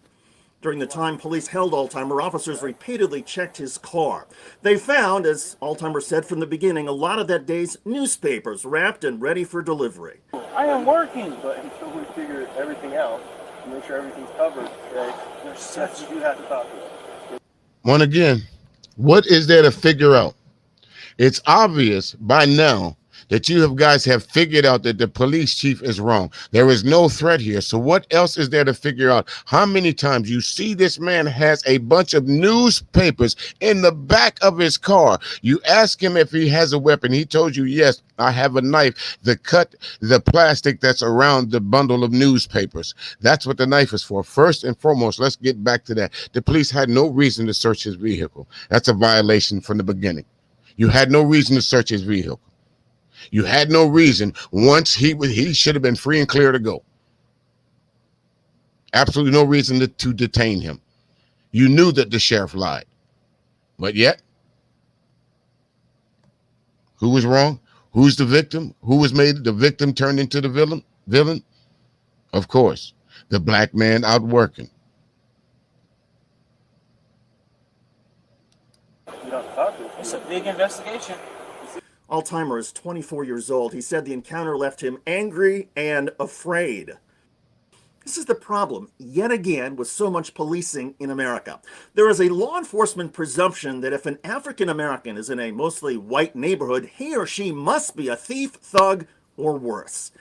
During the time police held Alzheimer, officers repeatedly checked his car. They found, as Alzheimer said from the beginning, a lot of that day's newspapers wrapped and ready for delivery. I am working. But until we figure everything out, and make sure everything's covered, right, there's steps you have to talk to. Once again, what is there to figure out? It's obvious by now that you guys have figured out that the police chief is wrong. There is no threat here. So what else is there to figure out? How many times you see this man has a bunch of newspapers in the back of his car? You ask him if he has a weapon. He told you, yes, I have a knife to cut the plastic that's around the bundle of newspapers. That's what the knife is for. First and foremost, let's get back to that. The police had no reason to search his vehicle. That's a violation from the beginning. You had no reason to search his vehicle. You had no reason. Once he should have been free and clear to go. Absolutely no reason to detain him. You knew that the sheriff lied. But yet, who was wrong? Who's the victim? Who was made the victim turned into the villain? Of course, the black man out working. It's a big investigation. Alzheimer is 24 years old. He said the encounter left him angry and afraid. This is the problem, yet again, with so much policing in America. There is a law enforcement presumption that if an African American is in a mostly white neighborhood, he or she must be a thief, thug, or worse.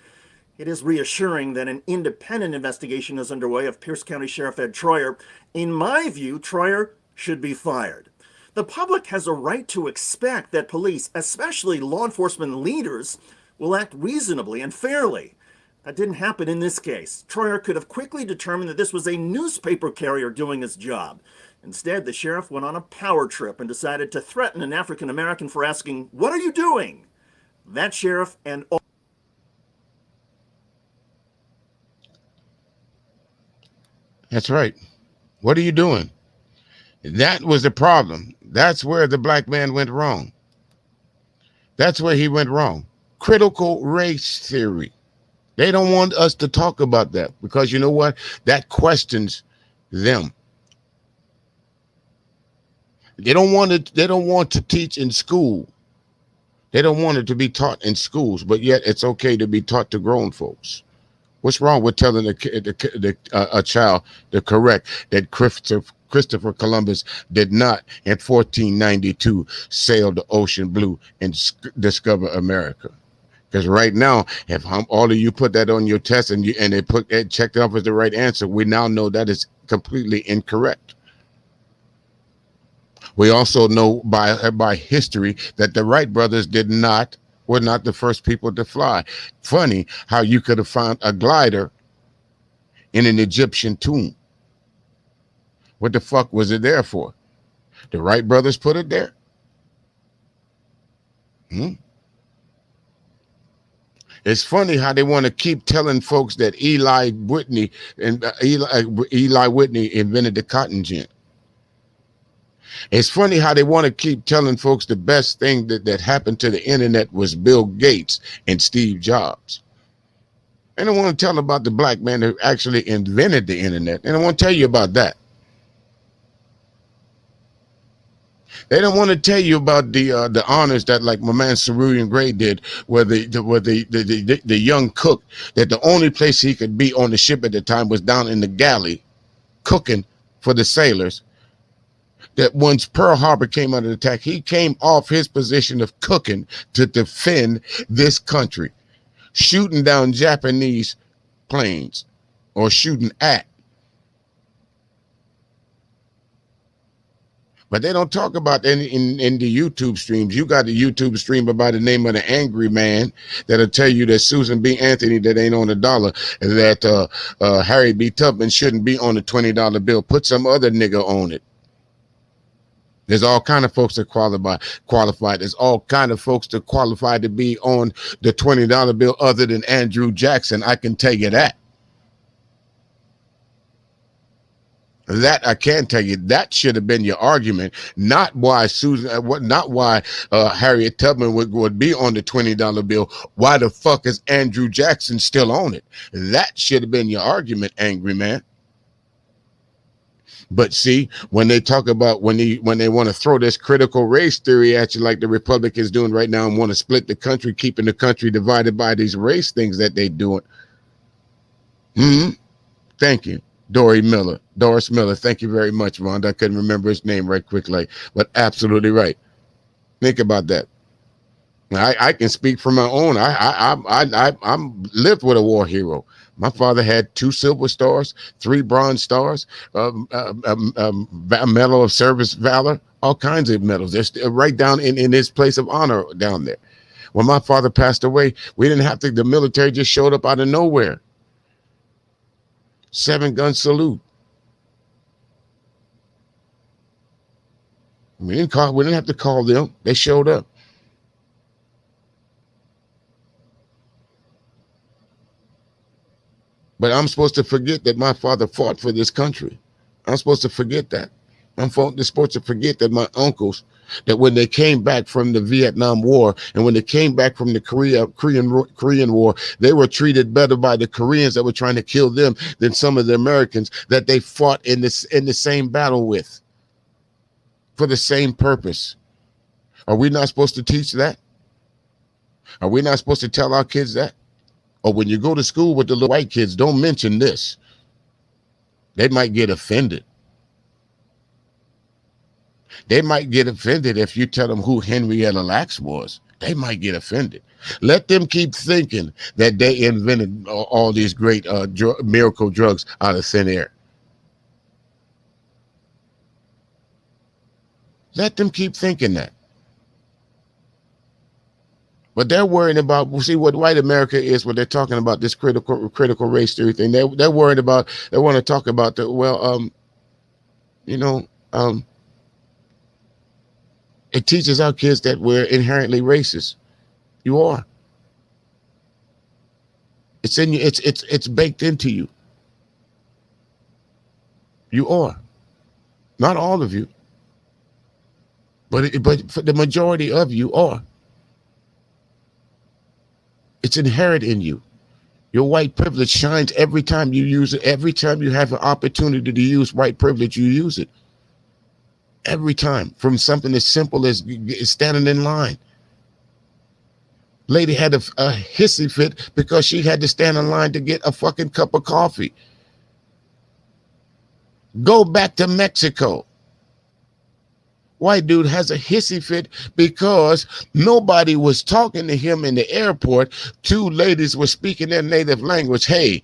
It is reassuring that an independent investigation is underway of Pierce County Sheriff Ed Troyer. In my view, Troyer should be fired. The public has a right to expect that police, especially law enforcement leaders, will act reasonably and fairly. That didn't happen in this case. Troyer could have quickly determined that this was a newspaper carrier doing his job. Instead, the sheriff went on a power trip and decided to threaten an African American for asking, "What are you doing?" That sheriff and all. That's right. What are you doing? That was the problem. That's where the black man went wrong. That's where he went wrong. Critical race theory. They don't want us to talk about that because you know what? That questions them. They don't want it. They don't want to teach in school. They don't want it to be taught in schools, but yet it's okay to be taught to grown folks. What's wrong with telling a child the correct that Christopher Columbus did not in 1492 sail the ocean blue and discover America? Because right now, if all of you put that on your test and they put it checked off as the right answer, we now know that is completely incorrect. We also know by history that the Wright brothers were not the first people to fly. Funny how you could have found a glider in an Egyptian tomb. What the fuck was it there for? The Wright brothers put it there? It's funny how they want to keep telling folks that Eli Whitney invented the cotton gin. It's funny how they want to keep telling folks the best thing that happened to the internet was Bill Gates and Steve Jobs. They don't want to tell about the black man who actually invented the internet. They don't want to tell you about that. They don't want to tell you about the honors that like my man Cerulean Gray did, where the young cook, that the only place he could be on the ship at the time was down in the galley cooking for the sailors. That once Pearl Harbor came under attack, he came off his position of cooking to defend this country, shooting down Japanese planes or shooting at. But they don't talk about in the YouTube streams. You got a YouTube stream by the name of the Angry Man that'll tell you that Susan B. Anthony that ain't on the dollar, that Harry B. Tubman shouldn't be on the $20 bill. Put some other nigga on it. There's all kind of folks that qualified. There's all kind of folks that qualified to be on the $20 bill other than Andrew Jackson. I can tell you that. That I can tell you. That should have been your argument, not why Harriet Tubman would be on the $20 bill. Why the fuck is Andrew Jackson still on it? That should have been your argument, Angry Man. But see, when they talk about when they want to throw this critical race theory at you like the Republicans doing right now and want to split the country, keeping the country divided by these race things that they doing. Thank you. Doris Miller. Thank you very much, Rhonda. I couldn't remember his name right quickly, but absolutely right. Think about that. I can speak from my own. I'm lived with a war hero. My father had 2 silver stars, 3 bronze stars, a medal of service valor, all kinds of medals. They're right down in his place of honor down there. When my father passed away, we didn't have to. The military just showed up out of nowhere. 7-gun salute. We didn't have to call them. They showed up. But I'm supposed to forget that my father fought for this country. I'm supposed to forget that. I'm supposed to forget that my uncles, that when they came back from the Vietnam War and when they came back from the Korean War, they were treated better by the Koreans that were trying to kill them than some of the Americans that they fought in the same battle with for the same purpose. Are we not supposed to teach that? Are we not supposed to tell our kids that? Or when you go to school with the little white kids, don't mention this. They might get offended. They might get offended if you tell them who Henrietta Lacks was. They might get offended. Let them keep thinking that they invented all these great miracle drugs out of thin air. Let them keep thinking that. But they're worrying about, see what white America is, what they're talking about, this critical race theory thing. They're worried about, they want to talk about the, it teaches our kids that we're inherently racist. You are. It's in you, it's baked into you. You are. Not all of you. But for the majority of you are. It's inherent in you. Your white privilege shines every time you use it. Every time you have an opportunity to use white privilege, you use it. Every time. From something as simple as standing in line. Lady had a hissy fit because she had to stand in line to get a fucking cup of coffee. Go back to Mexico. White dude has a hissy fit because nobody was talking to him in the airport. Two ladies were speaking their native language. Hey,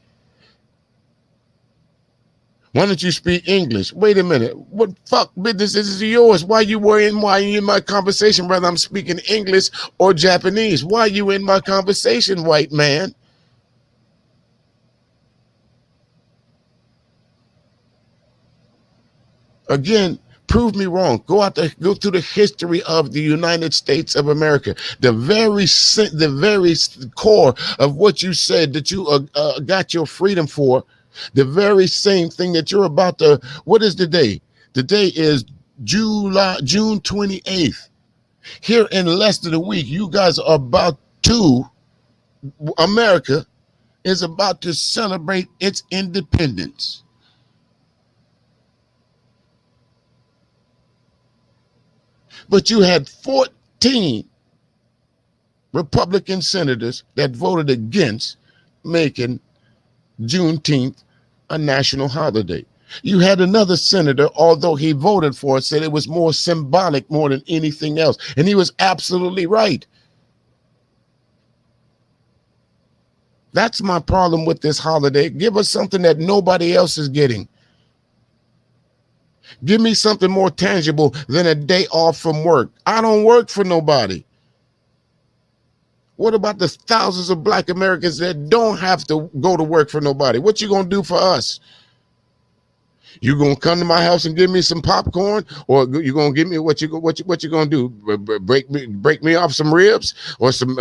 why don't you speak English? Wait a minute. What fuck business is yours? Why are you worrying? Why are you in my conversation, whether I'm speaking English or Japanese? Why are you in my conversation, white man? Again, prove me wrong. Go through the history of the United States of America. The very core of what you said that you got your freedom for, the very same thing that you're about to. What is the day? The day is June 28th. Here in less than a week, you guys are about to. America is about to celebrate its independence. But you had 14 Republican senators that voted against making Juneteenth a national holiday. You had another senator, although he voted for it, said it was more symbolic more than anything else. And he was absolutely right. That's my problem with this holiday. Give us something that nobody else is getting. Give me something more tangible than a day off from work. I don't work for nobody. What about the thousands of black Americans that don't have to go to work for nobody? What you gonna do for us? You gonna come to my house and give me some popcorn, or you gonna give me what you gonna do? Break me off some ribs or some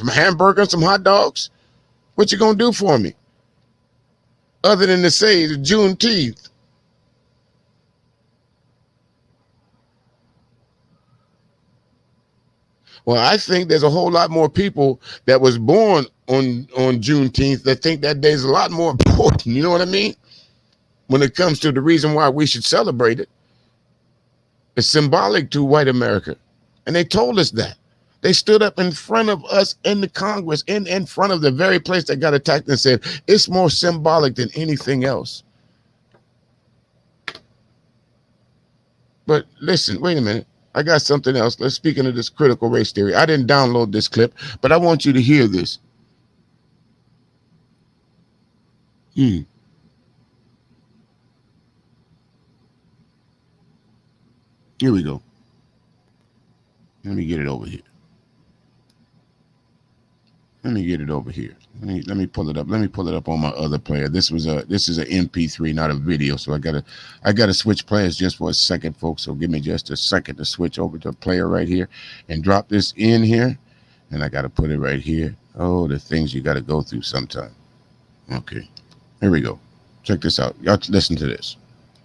hamburgers, some hot dogs? What you gonna do for me? Other than to say Juneteenth. Well, I think there's a whole lot more people that was born on Juneteenth that think that day's a lot more important. You know what I mean? When it comes to the reason why we should celebrate it. It's symbolic to white America. And they told us that. They stood up in front of us in the Congress, in front of the very place that got attacked, and said, it's more symbolic than anything else. But listen, wait a minute. I got something else. Let's speak into this critical race theory. I didn't download this clip, but I want you to hear this. Here we go. Let me get it over here. Let me pull it up. Let me pull it up on my other player. This is an MP3, not a video. So I gotta switch players just for a second, folks. So give me just a second to switch over to a player right here and drop this in here. And I gotta put it right here. Oh, the things you gotta go through sometime. Okay, here we go. Check this out. Y'all listen to this.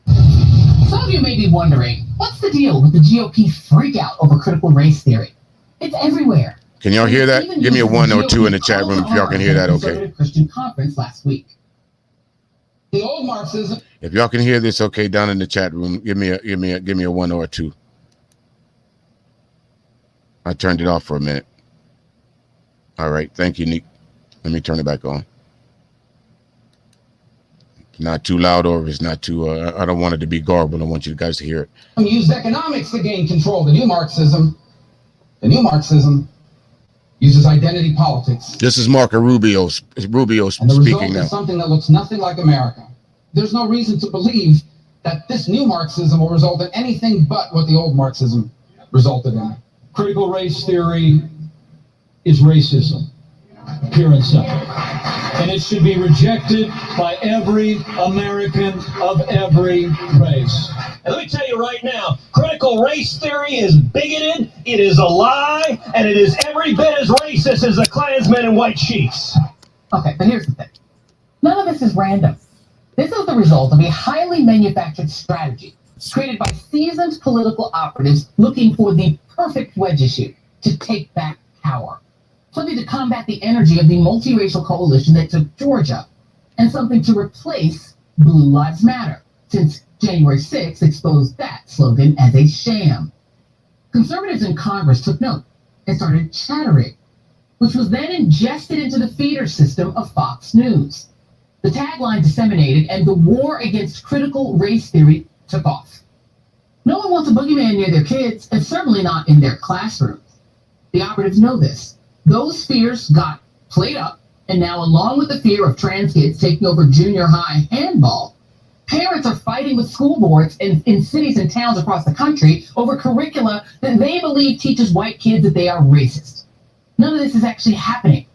Some of you may be wondering, what's the deal with the GOP freak out over critical race theory? It's everywhere. Can y'all hear that? Give me a 1 or 2 in the chat room if y'all can hear that. Okay. Christian conference last week. The old Marxism. If y'all can hear this, okay, down in the chat room, give me a 1 or 2. I turned it off for a minute. All right, thank you, Nick. Let me turn it back on. Not too loud, or if it's not too. I don't want it to be garbled. I want you guys to hear it. Used economics to gain control. The new Marxism. The new Marxism uses identity politics. This is Marco Rubio And the result speaking now. is something that looks nothing like America. There's no reason to believe that this new Marxism will result in anything but what the old Marxism resulted in. Critical race theory is racism, pure and simple. And it should be rejected by every American of every race. And let me tell you right now, critical race theory is bigoted, it is a lie, and it is every bit as racist as the Klansmen in white sheets. Okay, but here's the thing. None of this is random. This is the result of a highly manufactured strategy created by seasoned political operatives looking for the perfect wedge issue to take back power. Something to combat the energy of the multiracial coalition that took Georgia, and something to replace Blue Lives Matter, since January 6th exposed that slogan as a sham. Conservatives in Congress took note and started chattering, which was then ingested into the feeder system of Fox News. The tagline disseminated, and the war against critical race theory took off. No one wants a boogeyman near their kids, and certainly not in their classrooms. The operatives know this. Those fears got played up, and now, along with the fear of trans kids taking over junior high handball, parents are fighting with school boards in cities and towns across the country over curricula that they believe teaches white kids that they are racist. None of this is actually happening.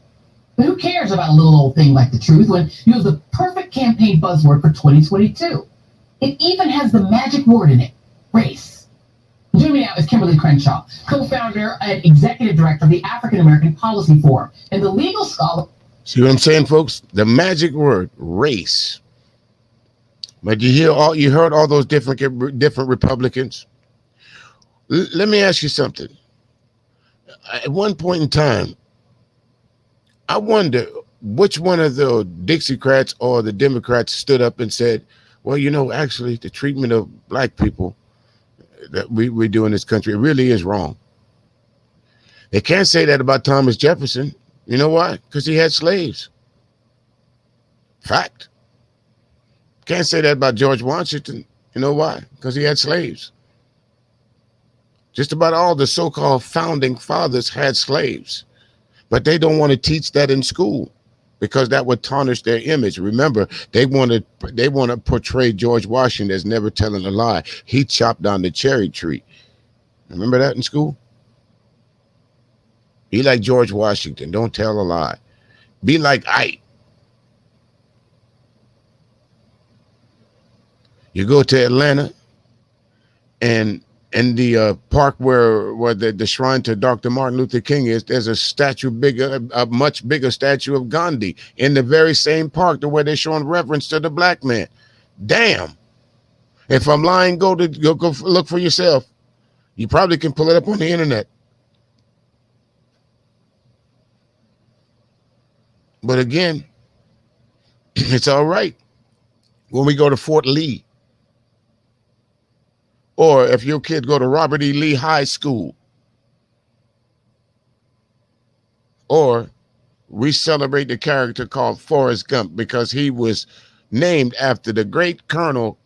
But who cares about a little old thing like the truth when you have the perfect campaign buzzword for 2022? It even has the magic word in it, race. Joining me now is Kimberly Crenshaw, co-founder and executive director of the African American Policy Forum, and the legal scholar. See what I'm saying, folks? The magic word, race. But you heard all those different Republicans. Let me ask you something. At one point in time, I wonder which one of the Dixiecrats or the Democrats stood up and said, well, you know, actually the treatment of black people that we do in this country, it really is wrong. They can't say that about Thomas Jefferson. You know why? Because he had slaves. Fact. Can't say that about George Washington. You know why? Because he had slaves. Just about all the so-called founding fathers had slaves. But they don't want to teach that in school because that would tarnish their image. Remember, they want to portray George Washington as never telling a lie. He chopped down the cherry tree. Remember that in school? Be like George Washington. Don't tell a lie. Be like Ike. You go to Atlanta, and in the park where the shrine to Dr. Martin Luther King is, there's a statue a much bigger statue of Gandhi in the very same park to where they're showing reverence to the black man. Damn. If I'm lying, go look for yourself. You probably can pull it up on the internet. But again, it's all right when we go to Fort Lee, or if your kid go to Robert E. Lee High School, or we celebrate the character called Forrest Gump because he was named after the great Colonel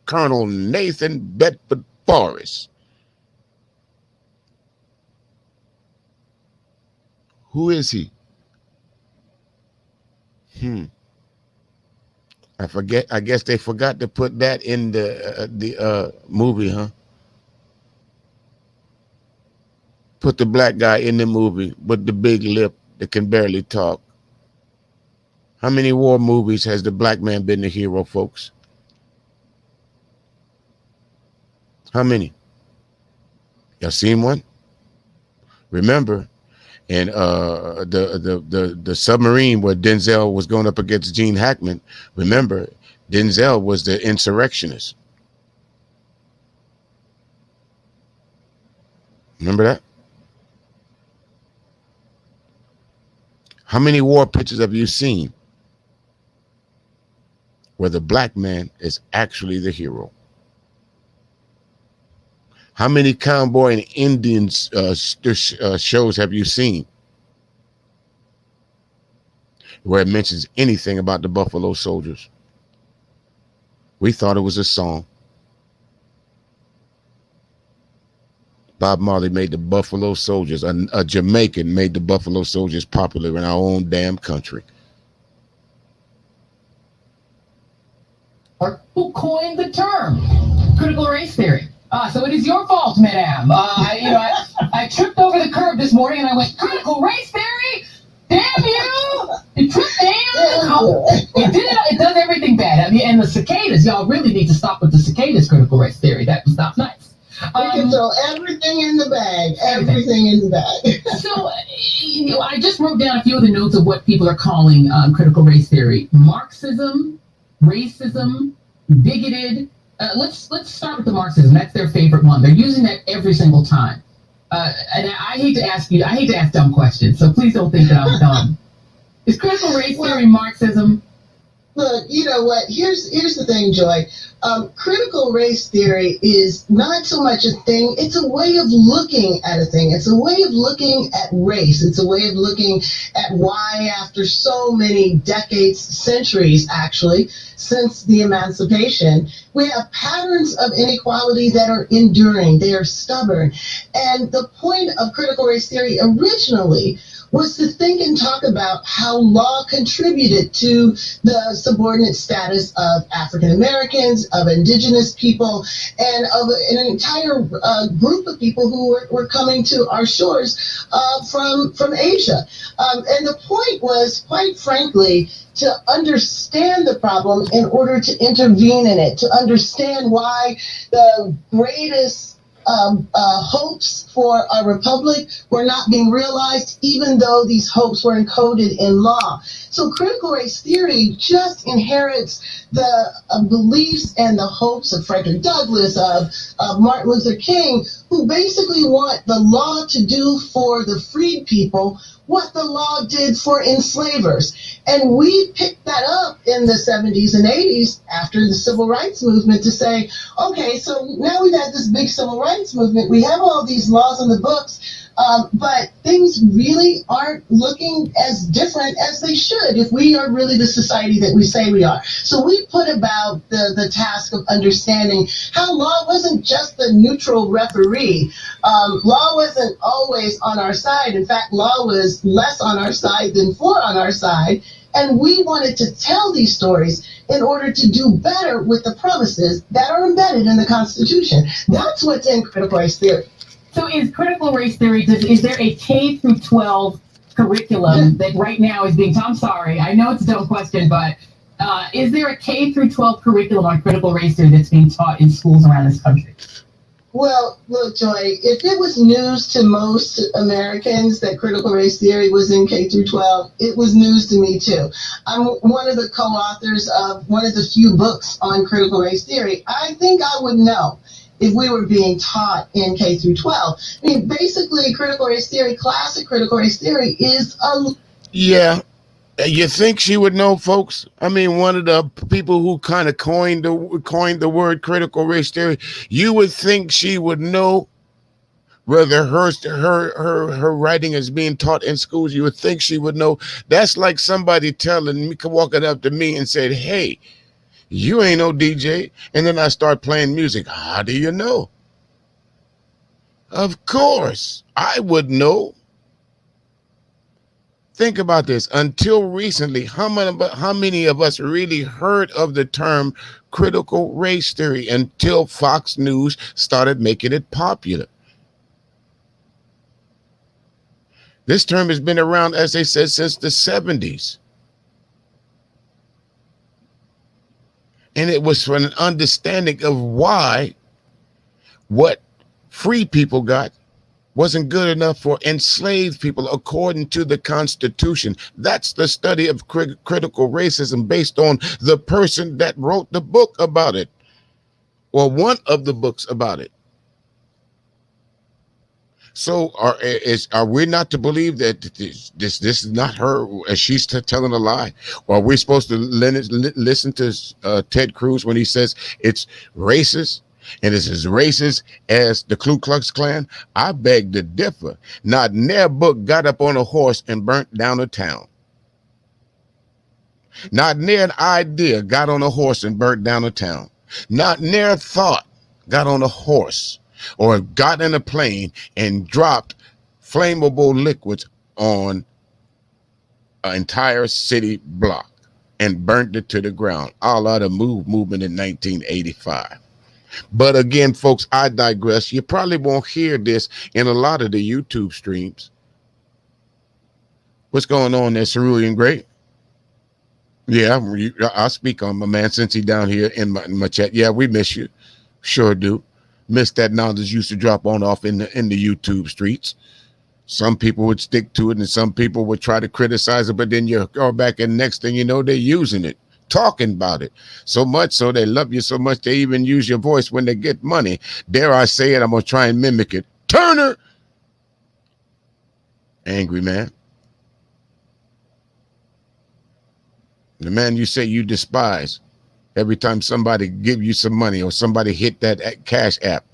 Nathan Bedford Forrest. Who is he? I forget. I guess they forgot to put that in the movie, huh? Put the black guy in the movie with the big lip that can barely talk. How many war movies has the black man been the hero, folks? How many? Y'all seen one? Remember, and the submarine where Denzel was going up against Gene Hackman. Remember, Denzel was the insurrectionist. Remember that? How many war pictures have you seen where the black man is actually the hero? How many cowboy and Indians shows have you seen where it mentions anything about the Buffalo Soldiers? We thought it was a song. Bob Marley made the Buffalo Soldiers, a Jamaican made the Buffalo Soldiers popular in our own damn country. Who coined the term critical race theory? So it is your fault, madam. I tripped over the curb this morning and I went, critical race theory? Damn you! You tripped it does everything bad. I mean, and the cicadas, y'all really need to stop with the cicadas critical race theory. That was not nice. We can throw everything in the bag. Everything in the bag. So, I just wrote down a few of the notes of what people are calling critical race theory: Marxism, racism, bigoted. Let's start with the Marxism. That's their favorite one. They're using that every single time. And I hate to ask dumb questions, so please don't think that I'm dumb. Is critical race theory Marxism? Look, you know what? Here's the thing, Joy. Critical race theory is not so much a thing. It's a way of looking at a thing. It's a way of looking at race. It's a way of looking at why, after so many decades, centuries actually, since the emancipation, we have patterns of inequality that are enduring. They are stubborn. And the point of critical race theory originally was to think and talk about how law contributed to the subordinate status of African Americans, of indigenous people, and of an entire group of people who were coming to our shores from Asia. And the point was, quite frankly, to understand the problem in order to intervene in it, to understand why the greatest hopes for a republic were not being realized, even though these hopes were encoded in law. So critical race theory just inherits the beliefs and the hopes of Frederick Douglass, of Martin Luther King, who basically want the law to do for the freed people what the law did for enslavers. And we picked that up in the 70s and 80s after the civil rights movement to say, okay, so now we've had this big civil rights movement. We have all these laws in the books, but things really aren't looking as different as they should if we are really the society that we say we are. So we put about the task of understanding how law wasn't just the neutral referee. Law wasn't always on our side. In fact, law was less on our side than on our side. And we wanted to tell these stories in order to do better with the promises that are embedded in the Constitution. That's what's in critical race theory. So is critical race theory, is there a K through 12 curriculum that right now is being taught? I'm sorry, I know it's a dumb question, but is there a K through 12 curriculum on critical race theory that's being taught in schools around this country? Well, look, Joy, if it was news to most Americans that critical race theory was in K through 12, it was news to me too. I'm one of the co-authors of one of the few books on critical race theory. I think I would know if we were being taught in K through 12. I mean, basically, critical race theory, classic critical race theory is a... Yeah. You think she would know, folks? I mean, one of the people who kind of coined the word critical race theory, you would think she would know whether her writing is being taught in schools. You would think she would know. That's like somebody telling me, walking up to me and said, hey, you ain't no DJ. And then I start playing music. How do you know? Of course, I would know. Think about this. Until recently, how many of us really heard of the term critical race theory until Fox News started making it popular? This term has been around, as they said, since the 70s. And it was for an understanding of why what free people got wasn't good enough for enslaved people according to the Constitution. That's the study of critical racism based on the person that wrote the book about it, or one of the books about it. So are we not to believe that this is not her, as she's telling a lie? Or are we supposed to listen to Ted Cruz when he says it's racist? And it's as racist as the Ku Klux Klan? I beg to differ. Not near book got up on a horse and burnt down a town. Not near an idea got on a horse and burnt down a town. Not near thought got on a horse or got in a plane and dropped flammable liquids on an entire city block and burnt it to the ground, a la the movement in 1985. But again, folks, I digress. You probably won't hear this in a lot of the YouTube streams. What's going on there, Cerulean Great? Yeah, I'll speak on my man since he's down here in my chat. Yeah, we miss you. Sure do. Miss that knowledge used to drop on off in the YouTube streets. Some people would stick to it and some people would try to criticize it, but then you go back and next thing you know, they're using it, talking about it. So much so they love you so much they even use your voice when they get money. Dare I say it, I'm going to try and mimic it. Turner! Angry man. The man you say you despise, every time somebody give you some money or somebody hit that cash app,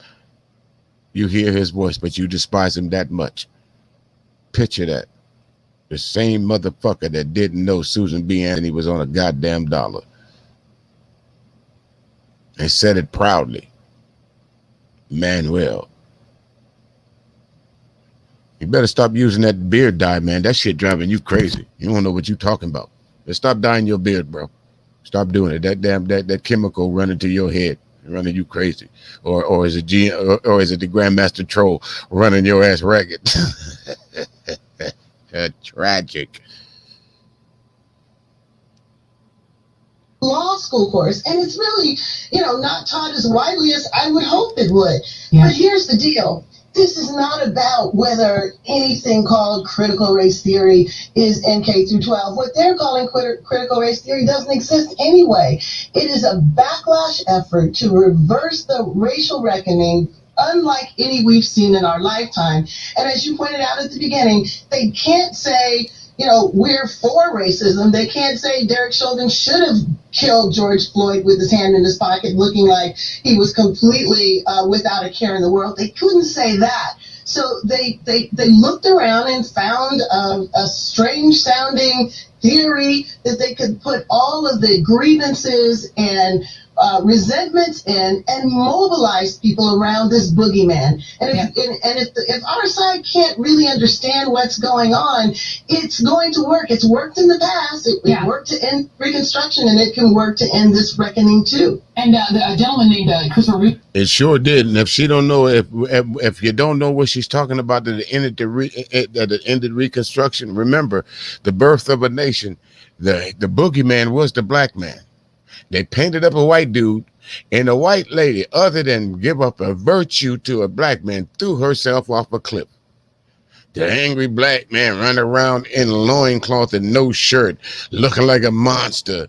you hear his voice, but you despise him that much. Picture that. The same motherfucker that didn't know Susan B. Anthony was on a goddamn dollar. And said it proudly. Manuel. You better stop using that beard dye, man. That shit driving you crazy. You don't know what you're talking about. Just stop dyeing your beard, bro. Stop doing it. That chemical running to your head, running you crazy. Or is it the Grandmaster Troll running your ass ragged? Tragic. Law school course, and it's really, not taught as widely as I would hope it would. Yeah. But here's the deal. This is not about whether anything called critical race theory is in K through 12. What they're calling critical race theory doesn't exist anyway. It is a backlash effort to reverse the racial reckoning unlike any we've seen in our lifetime. And as you pointed out at the beginning, they can't say, we're for racism. They can't say Derek Chauvin should have killed George Floyd with his hand in his pocket, looking like he was completely without a care in the world. They couldn't say that. So they looked around and found a strange sounding theory that they could put all of the grievances and resentments in and mobilize people around this boogeyman. And if our side can't really understand what's going on, it's going to work. It's worked in the past. It worked to end Reconstruction, and it can work to end this reckoning too. And a gentleman named Christopher Reed. It sure did. And if she don't know, if you don't know what she's talking about, that it ended Reconstruction, remember the birth of a nation. The boogeyman was the black man. They painted up a white dude, and a white lady, other than give up a virtue to a black man, threw herself off a cliff. The angry black man ran around in a loincloth and no shirt, looking like a monster,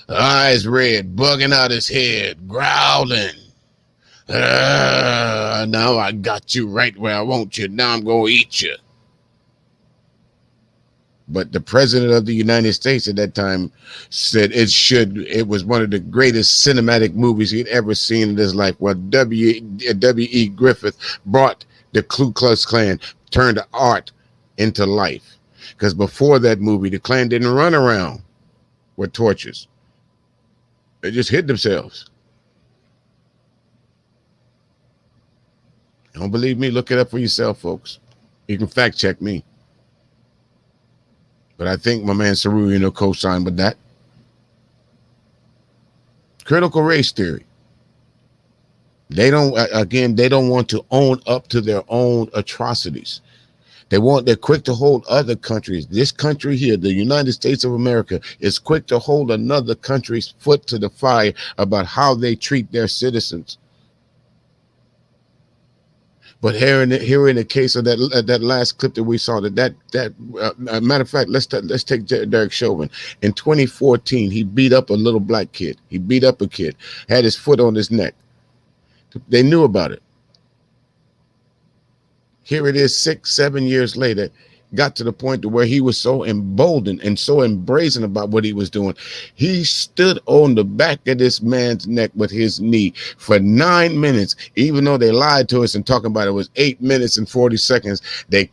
eyes red, bugging out his head, growling. Now I got you right where I want you. Now I'm going to eat you. But the president of the United States at that time said it was one of the greatest cinematic movies he'd ever seen in his life. Well, W.E. Griffith brought the Ku Klux Klan, turned art into life. Because before that movie, the Klan didn't run around with torches. They just hid themselves. Don't believe me? Look it up for yourself, folks. You can fact check me. But I think my man Cerulean will co-sign with that. Critical race theory. They don't want to own up to their own atrocities. They're quick to hold other countries. This country here, the United States of America, is quick to hold another country's foot to the fire about how they treat their citizens. But here in the case of that last clip that we saw, matter of fact, let's take Derek Chauvin. In 2014, he beat up a little black kid. He beat up a kid, had his foot on his neck. They knew about it. Here it is 6-7 years later, got to the point to where he was so emboldened and so embracing about what he was doing. He stood on the back of this man's neck with his knee for 9 minutes, even though they lied to us and talking about it was 8 minutes and 40 seconds. They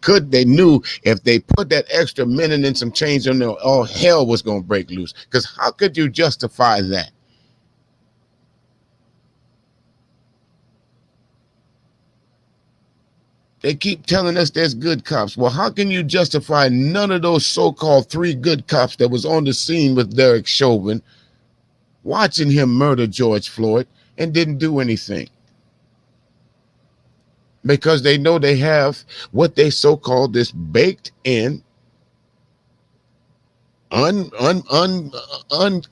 knew if they put that extra minute and some change on there, all hell was going to break loose. Because how could you justify that? They keep telling us there's good cops. Well, how can you justify none of those so-called 3 good cops that was on the scene with Derek Chauvin watching him murder George Floyd and didn't do anything? Because they know they have what they so-called this baked in,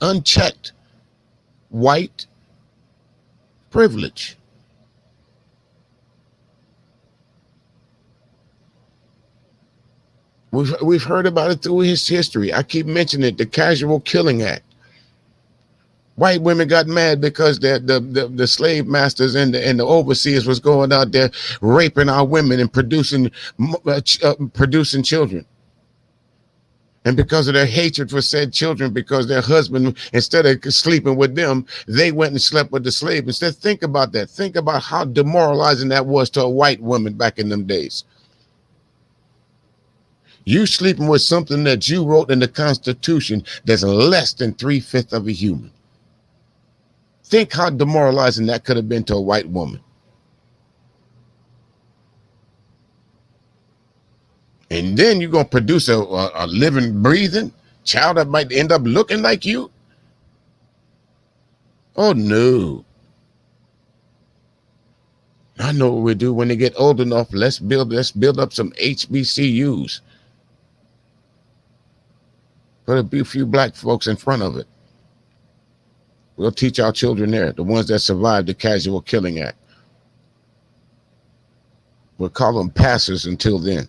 unchecked white privilege. We've heard about it through his history. I keep mentioning it, the Casual Killing Act. White women got mad because the slave masters and the overseers was going out there raping our women and producing children. And because of their hatred for said children, because their husband, instead of sleeping with them, they went and slept with the slave. Instead, think about that. Think about how demoralizing that was to a white woman back in them days. You sleeping with something that you wrote in the Constitution that's less than 3/5 of a human. Think how demoralizing that could have been to a white woman. And then you're going to produce a living, breathing child that might end up looking like you? Oh, no. I know what we do when they get old enough. Let's build up some HBCUs. Put a few black folks in front of it. We'll teach our children there, the ones that survived the Casual Killing Act. We'll call them passers until then.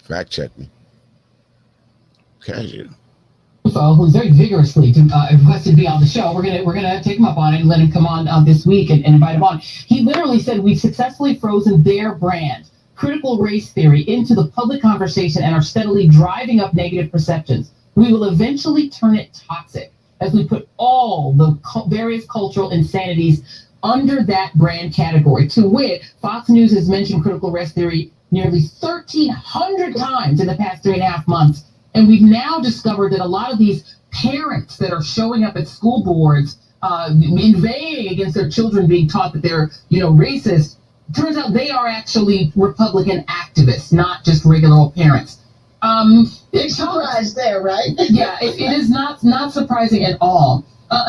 Fact check me. Casual. Who's very vigorously requested to be on the show. We're gonna take him up on it and let him come on this week and invite him on. He literally said, we've successfully frozen their brand, critical race theory, into the public conversation and are steadily driving up negative perceptions. We will eventually turn it toxic as we put all the various cultural insanities under that brand category. To wit, Fox News has mentioned critical race theory nearly 1,300 times in the past 3.5 months. And we've now discovered that a lot of these parents that are showing up at school boards inveighing against their children being taught that they're, racist, turns out they are actually Republican activists, not just regular old parents. Big surprise there, right? Yeah, it is not surprising at all.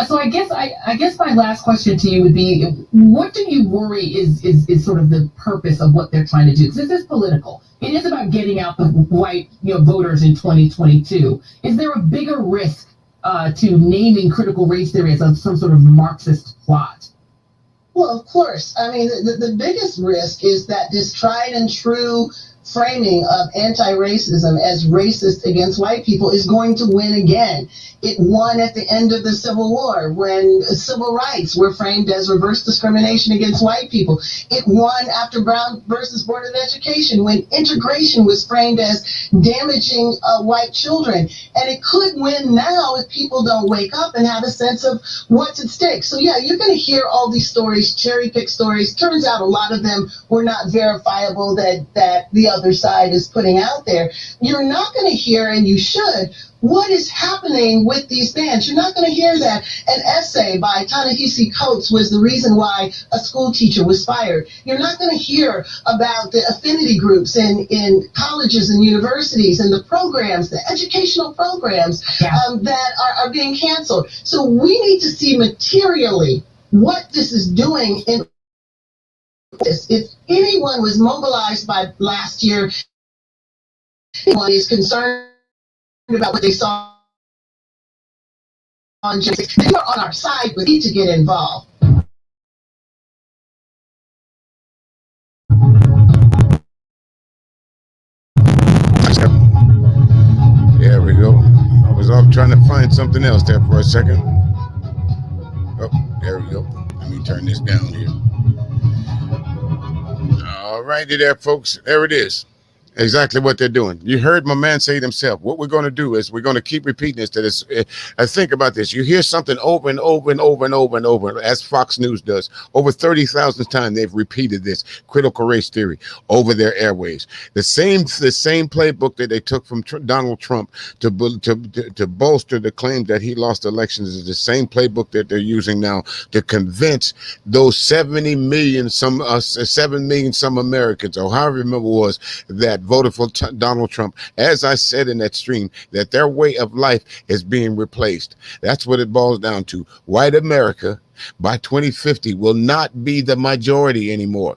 So I guess my last question to you would be, what do you worry is sort of the purpose of what they're trying to do? Because this is political. It is about getting out the white voters in 2022. Is there a bigger risk to naming critical race theory as some sort of Marxist plot? Well, of course. I mean, the biggest risk is that this tried and true framing of anti-racism as racist against white people is going to win again. It won at the end of the Civil War when civil rights were framed as reverse discrimination against white people. It won after Brown versus Board of Education when integration was framed as damaging white children. And it could win now if people don't wake up and have a sense of what's at stake. So yeah, you're going to hear all these stories, cherry-pick stories. Turns out a lot of them were not verifiable that the other side is putting out there. You're not going to hear, and you should, what is happening with these bans. You're not going to hear that an essay by Ta-Nehisi Coates was the reason why a school teacher was fired. You're not going to hear about the affinity groups in colleges and universities and the programs, the educational programs that are being canceled. So we need to see materially what this is doing in this. If anyone was mobilized by last year, anyone is concerned about what they saw on January 6th, they are on our side. We need to get involved. There we go. I was off trying to find something else there for a second. Oh, there we go. Let me turn this down here. All righty there, folks. There it is. Exactly what they're doing. You heard my man say it himself. What we're going to do is we're going to keep repeating this. That it's, think about this. You hear something over and over and over and over and over, as Fox News does. Over 30,000 times they've repeated this critical race theory over their airwaves. The same playbook that they took from Donald Trump to bolster the claim that he lost elections is the same playbook that they're using now to convince those 7 million some Americans, or however many it was, that voted for Donald Trump, as I said in that stream, that their way of life is being replaced. That's what it boils down to. White America by 2050 will not be the majority anymore.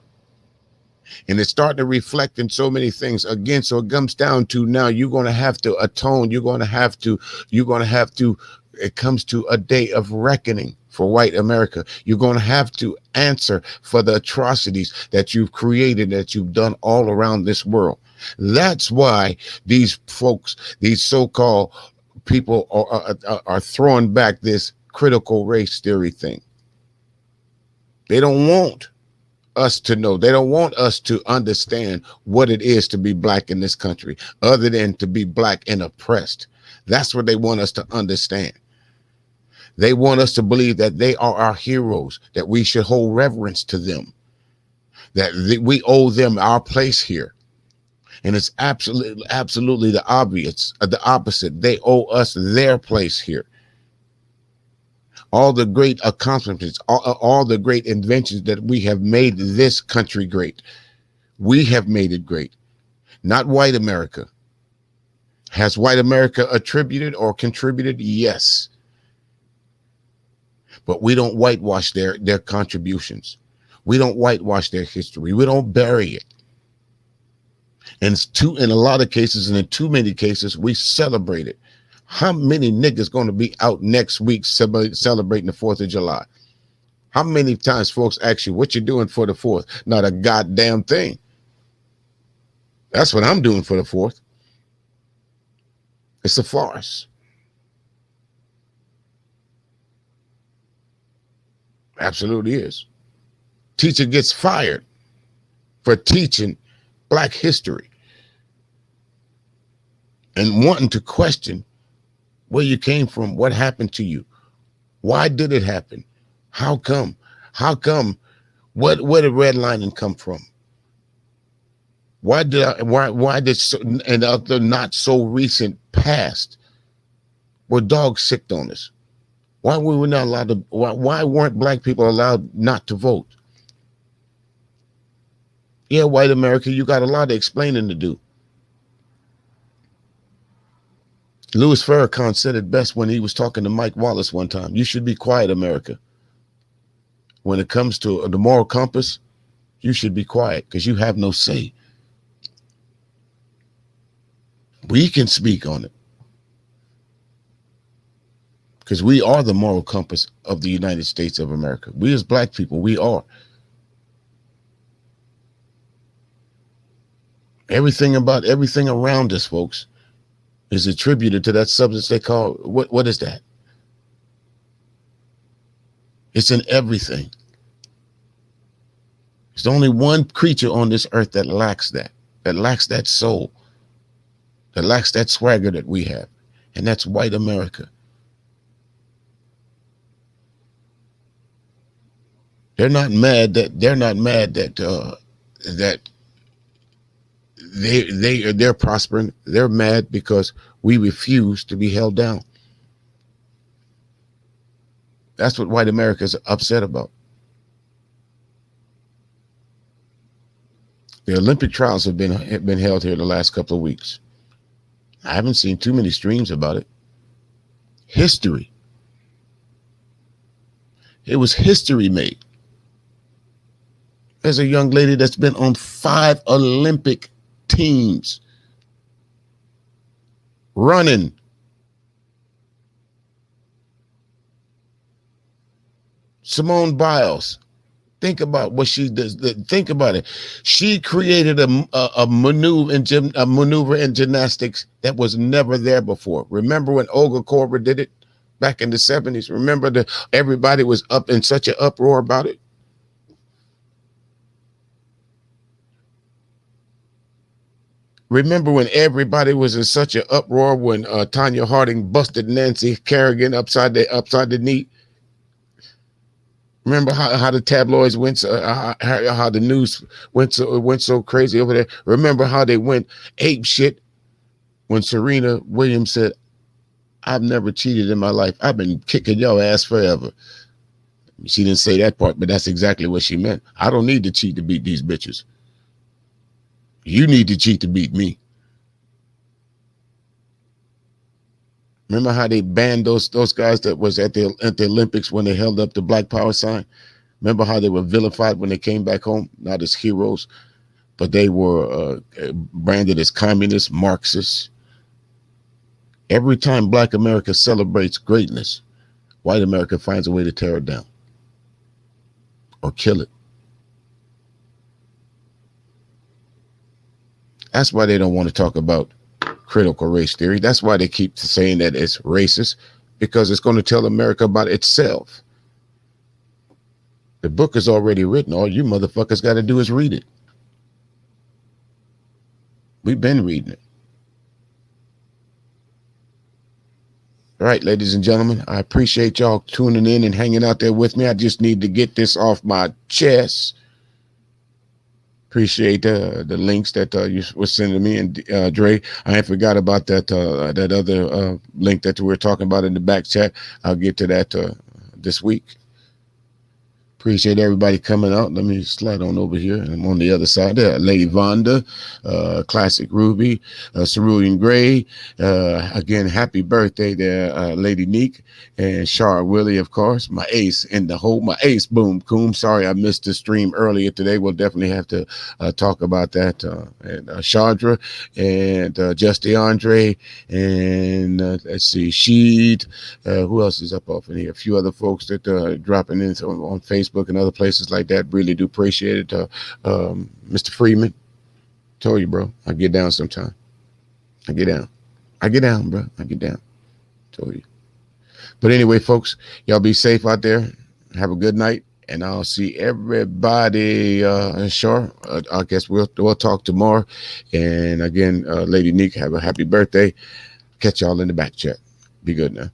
And it's starting to reflect in so many things. Again, so it comes down to now you're going to have to atone. You're going to have to, it comes to a day of reckoning for white America. You're going to have to answer for the atrocities that you've created, that you've done all around this world. That's why these folks, these so-called people are throwing back this critical race theory thing. They don't want us to know. They don't want us to understand what it is to be black in this country, other than to be black and oppressed. That's what they want us to understand. They want us to believe that they are our heroes, that we should hold reverence to them, that we owe them our place here. And it's absolutely the opposite. They owe us their place here. All the great accomplishments, all the great inventions that we have made this country great. We have made it great, not white America. Has white America attributed or contributed? Yes. But we don't whitewash their contributions. We don't whitewash their history. We don't bury it. And in a lot of cases, and in too many cases, we celebrate it. How many niggas going to be out next week celebrating the 4th of July? How many times folks ask you, what you doing for the 4th? Not a goddamn thing. That's what I'm doing for the 4th. It's a farce. Absolutely is. Teacher gets fired for teaching black history and wanting to question where you came from, what happened to you, why did it happen, how come, where did redlining come from, why did and the not so recent past were dogs sick on us? Why were we not allowed to? Why weren't black people allowed not to vote? Yeah, white America, you got a lot of explaining to do. Louis Farrakhan said it best when he was talking to Mike Wallace one time. You should be quiet, America. When it comes to the moral compass, you should be quiet because you have no say. We can speak on it because we are the moral compass of the United States of America. We as black people, we are. Everything about everything around us, folks, is attributed to that substance they call, what is that? It's in everything. There's only one creature on this earth that lacks that soul, that lacks that swagger that we have, and that's white America. They're not mad that they're prospering. They're mad because we refuse to be held down. That's what white America is upset about. The Olympic trials have been held here the last couple of weeks. I haven't seen too many streams about it. History. It was history made. There's a young lady that's been on 5 Olympic teams running. Simone Biles. Think about what she does. Think about it. She created a maneuver in gymnastics that was never there before. Remember when Olga Korver did it back in the 70s? Remember everybody was up in such an uproar about it? Remember when everybody was in such an uproar when Tanya Harding busted Nancy Kerrigan upside the knee? Remember how the tabloids went, how the news went so crazy over there? Remember how they went ape shit when Serena Williams said, "I've never cheated in my life. I've been kicking your ass forever." She didn't say that part, but that's exactly what she meant. I don't need to cheat to beat these bitches. You need to cheat to beat me. Remember how they banned those guys that was at the Olympics when they held up the Black Power sign? Remember how they were vilified when they came back home? Not as heroes, but they were branded as communists, Marxists. Every time Black America celebrates greatness, white America finds a way to tear it down or kill it. That's why they don't want to talk about critical race theory. That's why they keep saying that it's racist, because it's going to tell America about itself. The book is already written. All you motherfuckers got to do is read it. We've been reading it. All right, ladies and gentlemen, I appreciate y'all tuning in and hanging out there with me. I just need to get this off my chest. Appreciate the links that you were sending me, and Dre, I ain't forgot about that that other link that we were talking about in the back chat. I'll get to that this week. Appreciate everybody coming out. Let me slide on over here. I'm on the other side there. Lady Vonda, Classic Ruby, Cerulean Gray. Again, happy birthday there, Lady Neek, and Shar Willie, of course. My ace in the hole. My ace, Boom Coom. Sorry I missed the stream earlier today. We'll definitely have to talk about that. And Chandra, and Just DeAndre, and let's see, Sheed. Who else is up off in here? A few other folks that are dropping in on Facebook and other places like that. Really do appreciate it. Mr. Freeman, told you, bro, I get down sometime. I get down, bro. I get down. Told you. But anyway, folks, y'all be safe out there. Have a good night, and I'll see everybody. Sure, I guess we'll talk tomorrow. And again, Lady Neek, have a happy birthday. Catch y'all in the back chat. Be good now.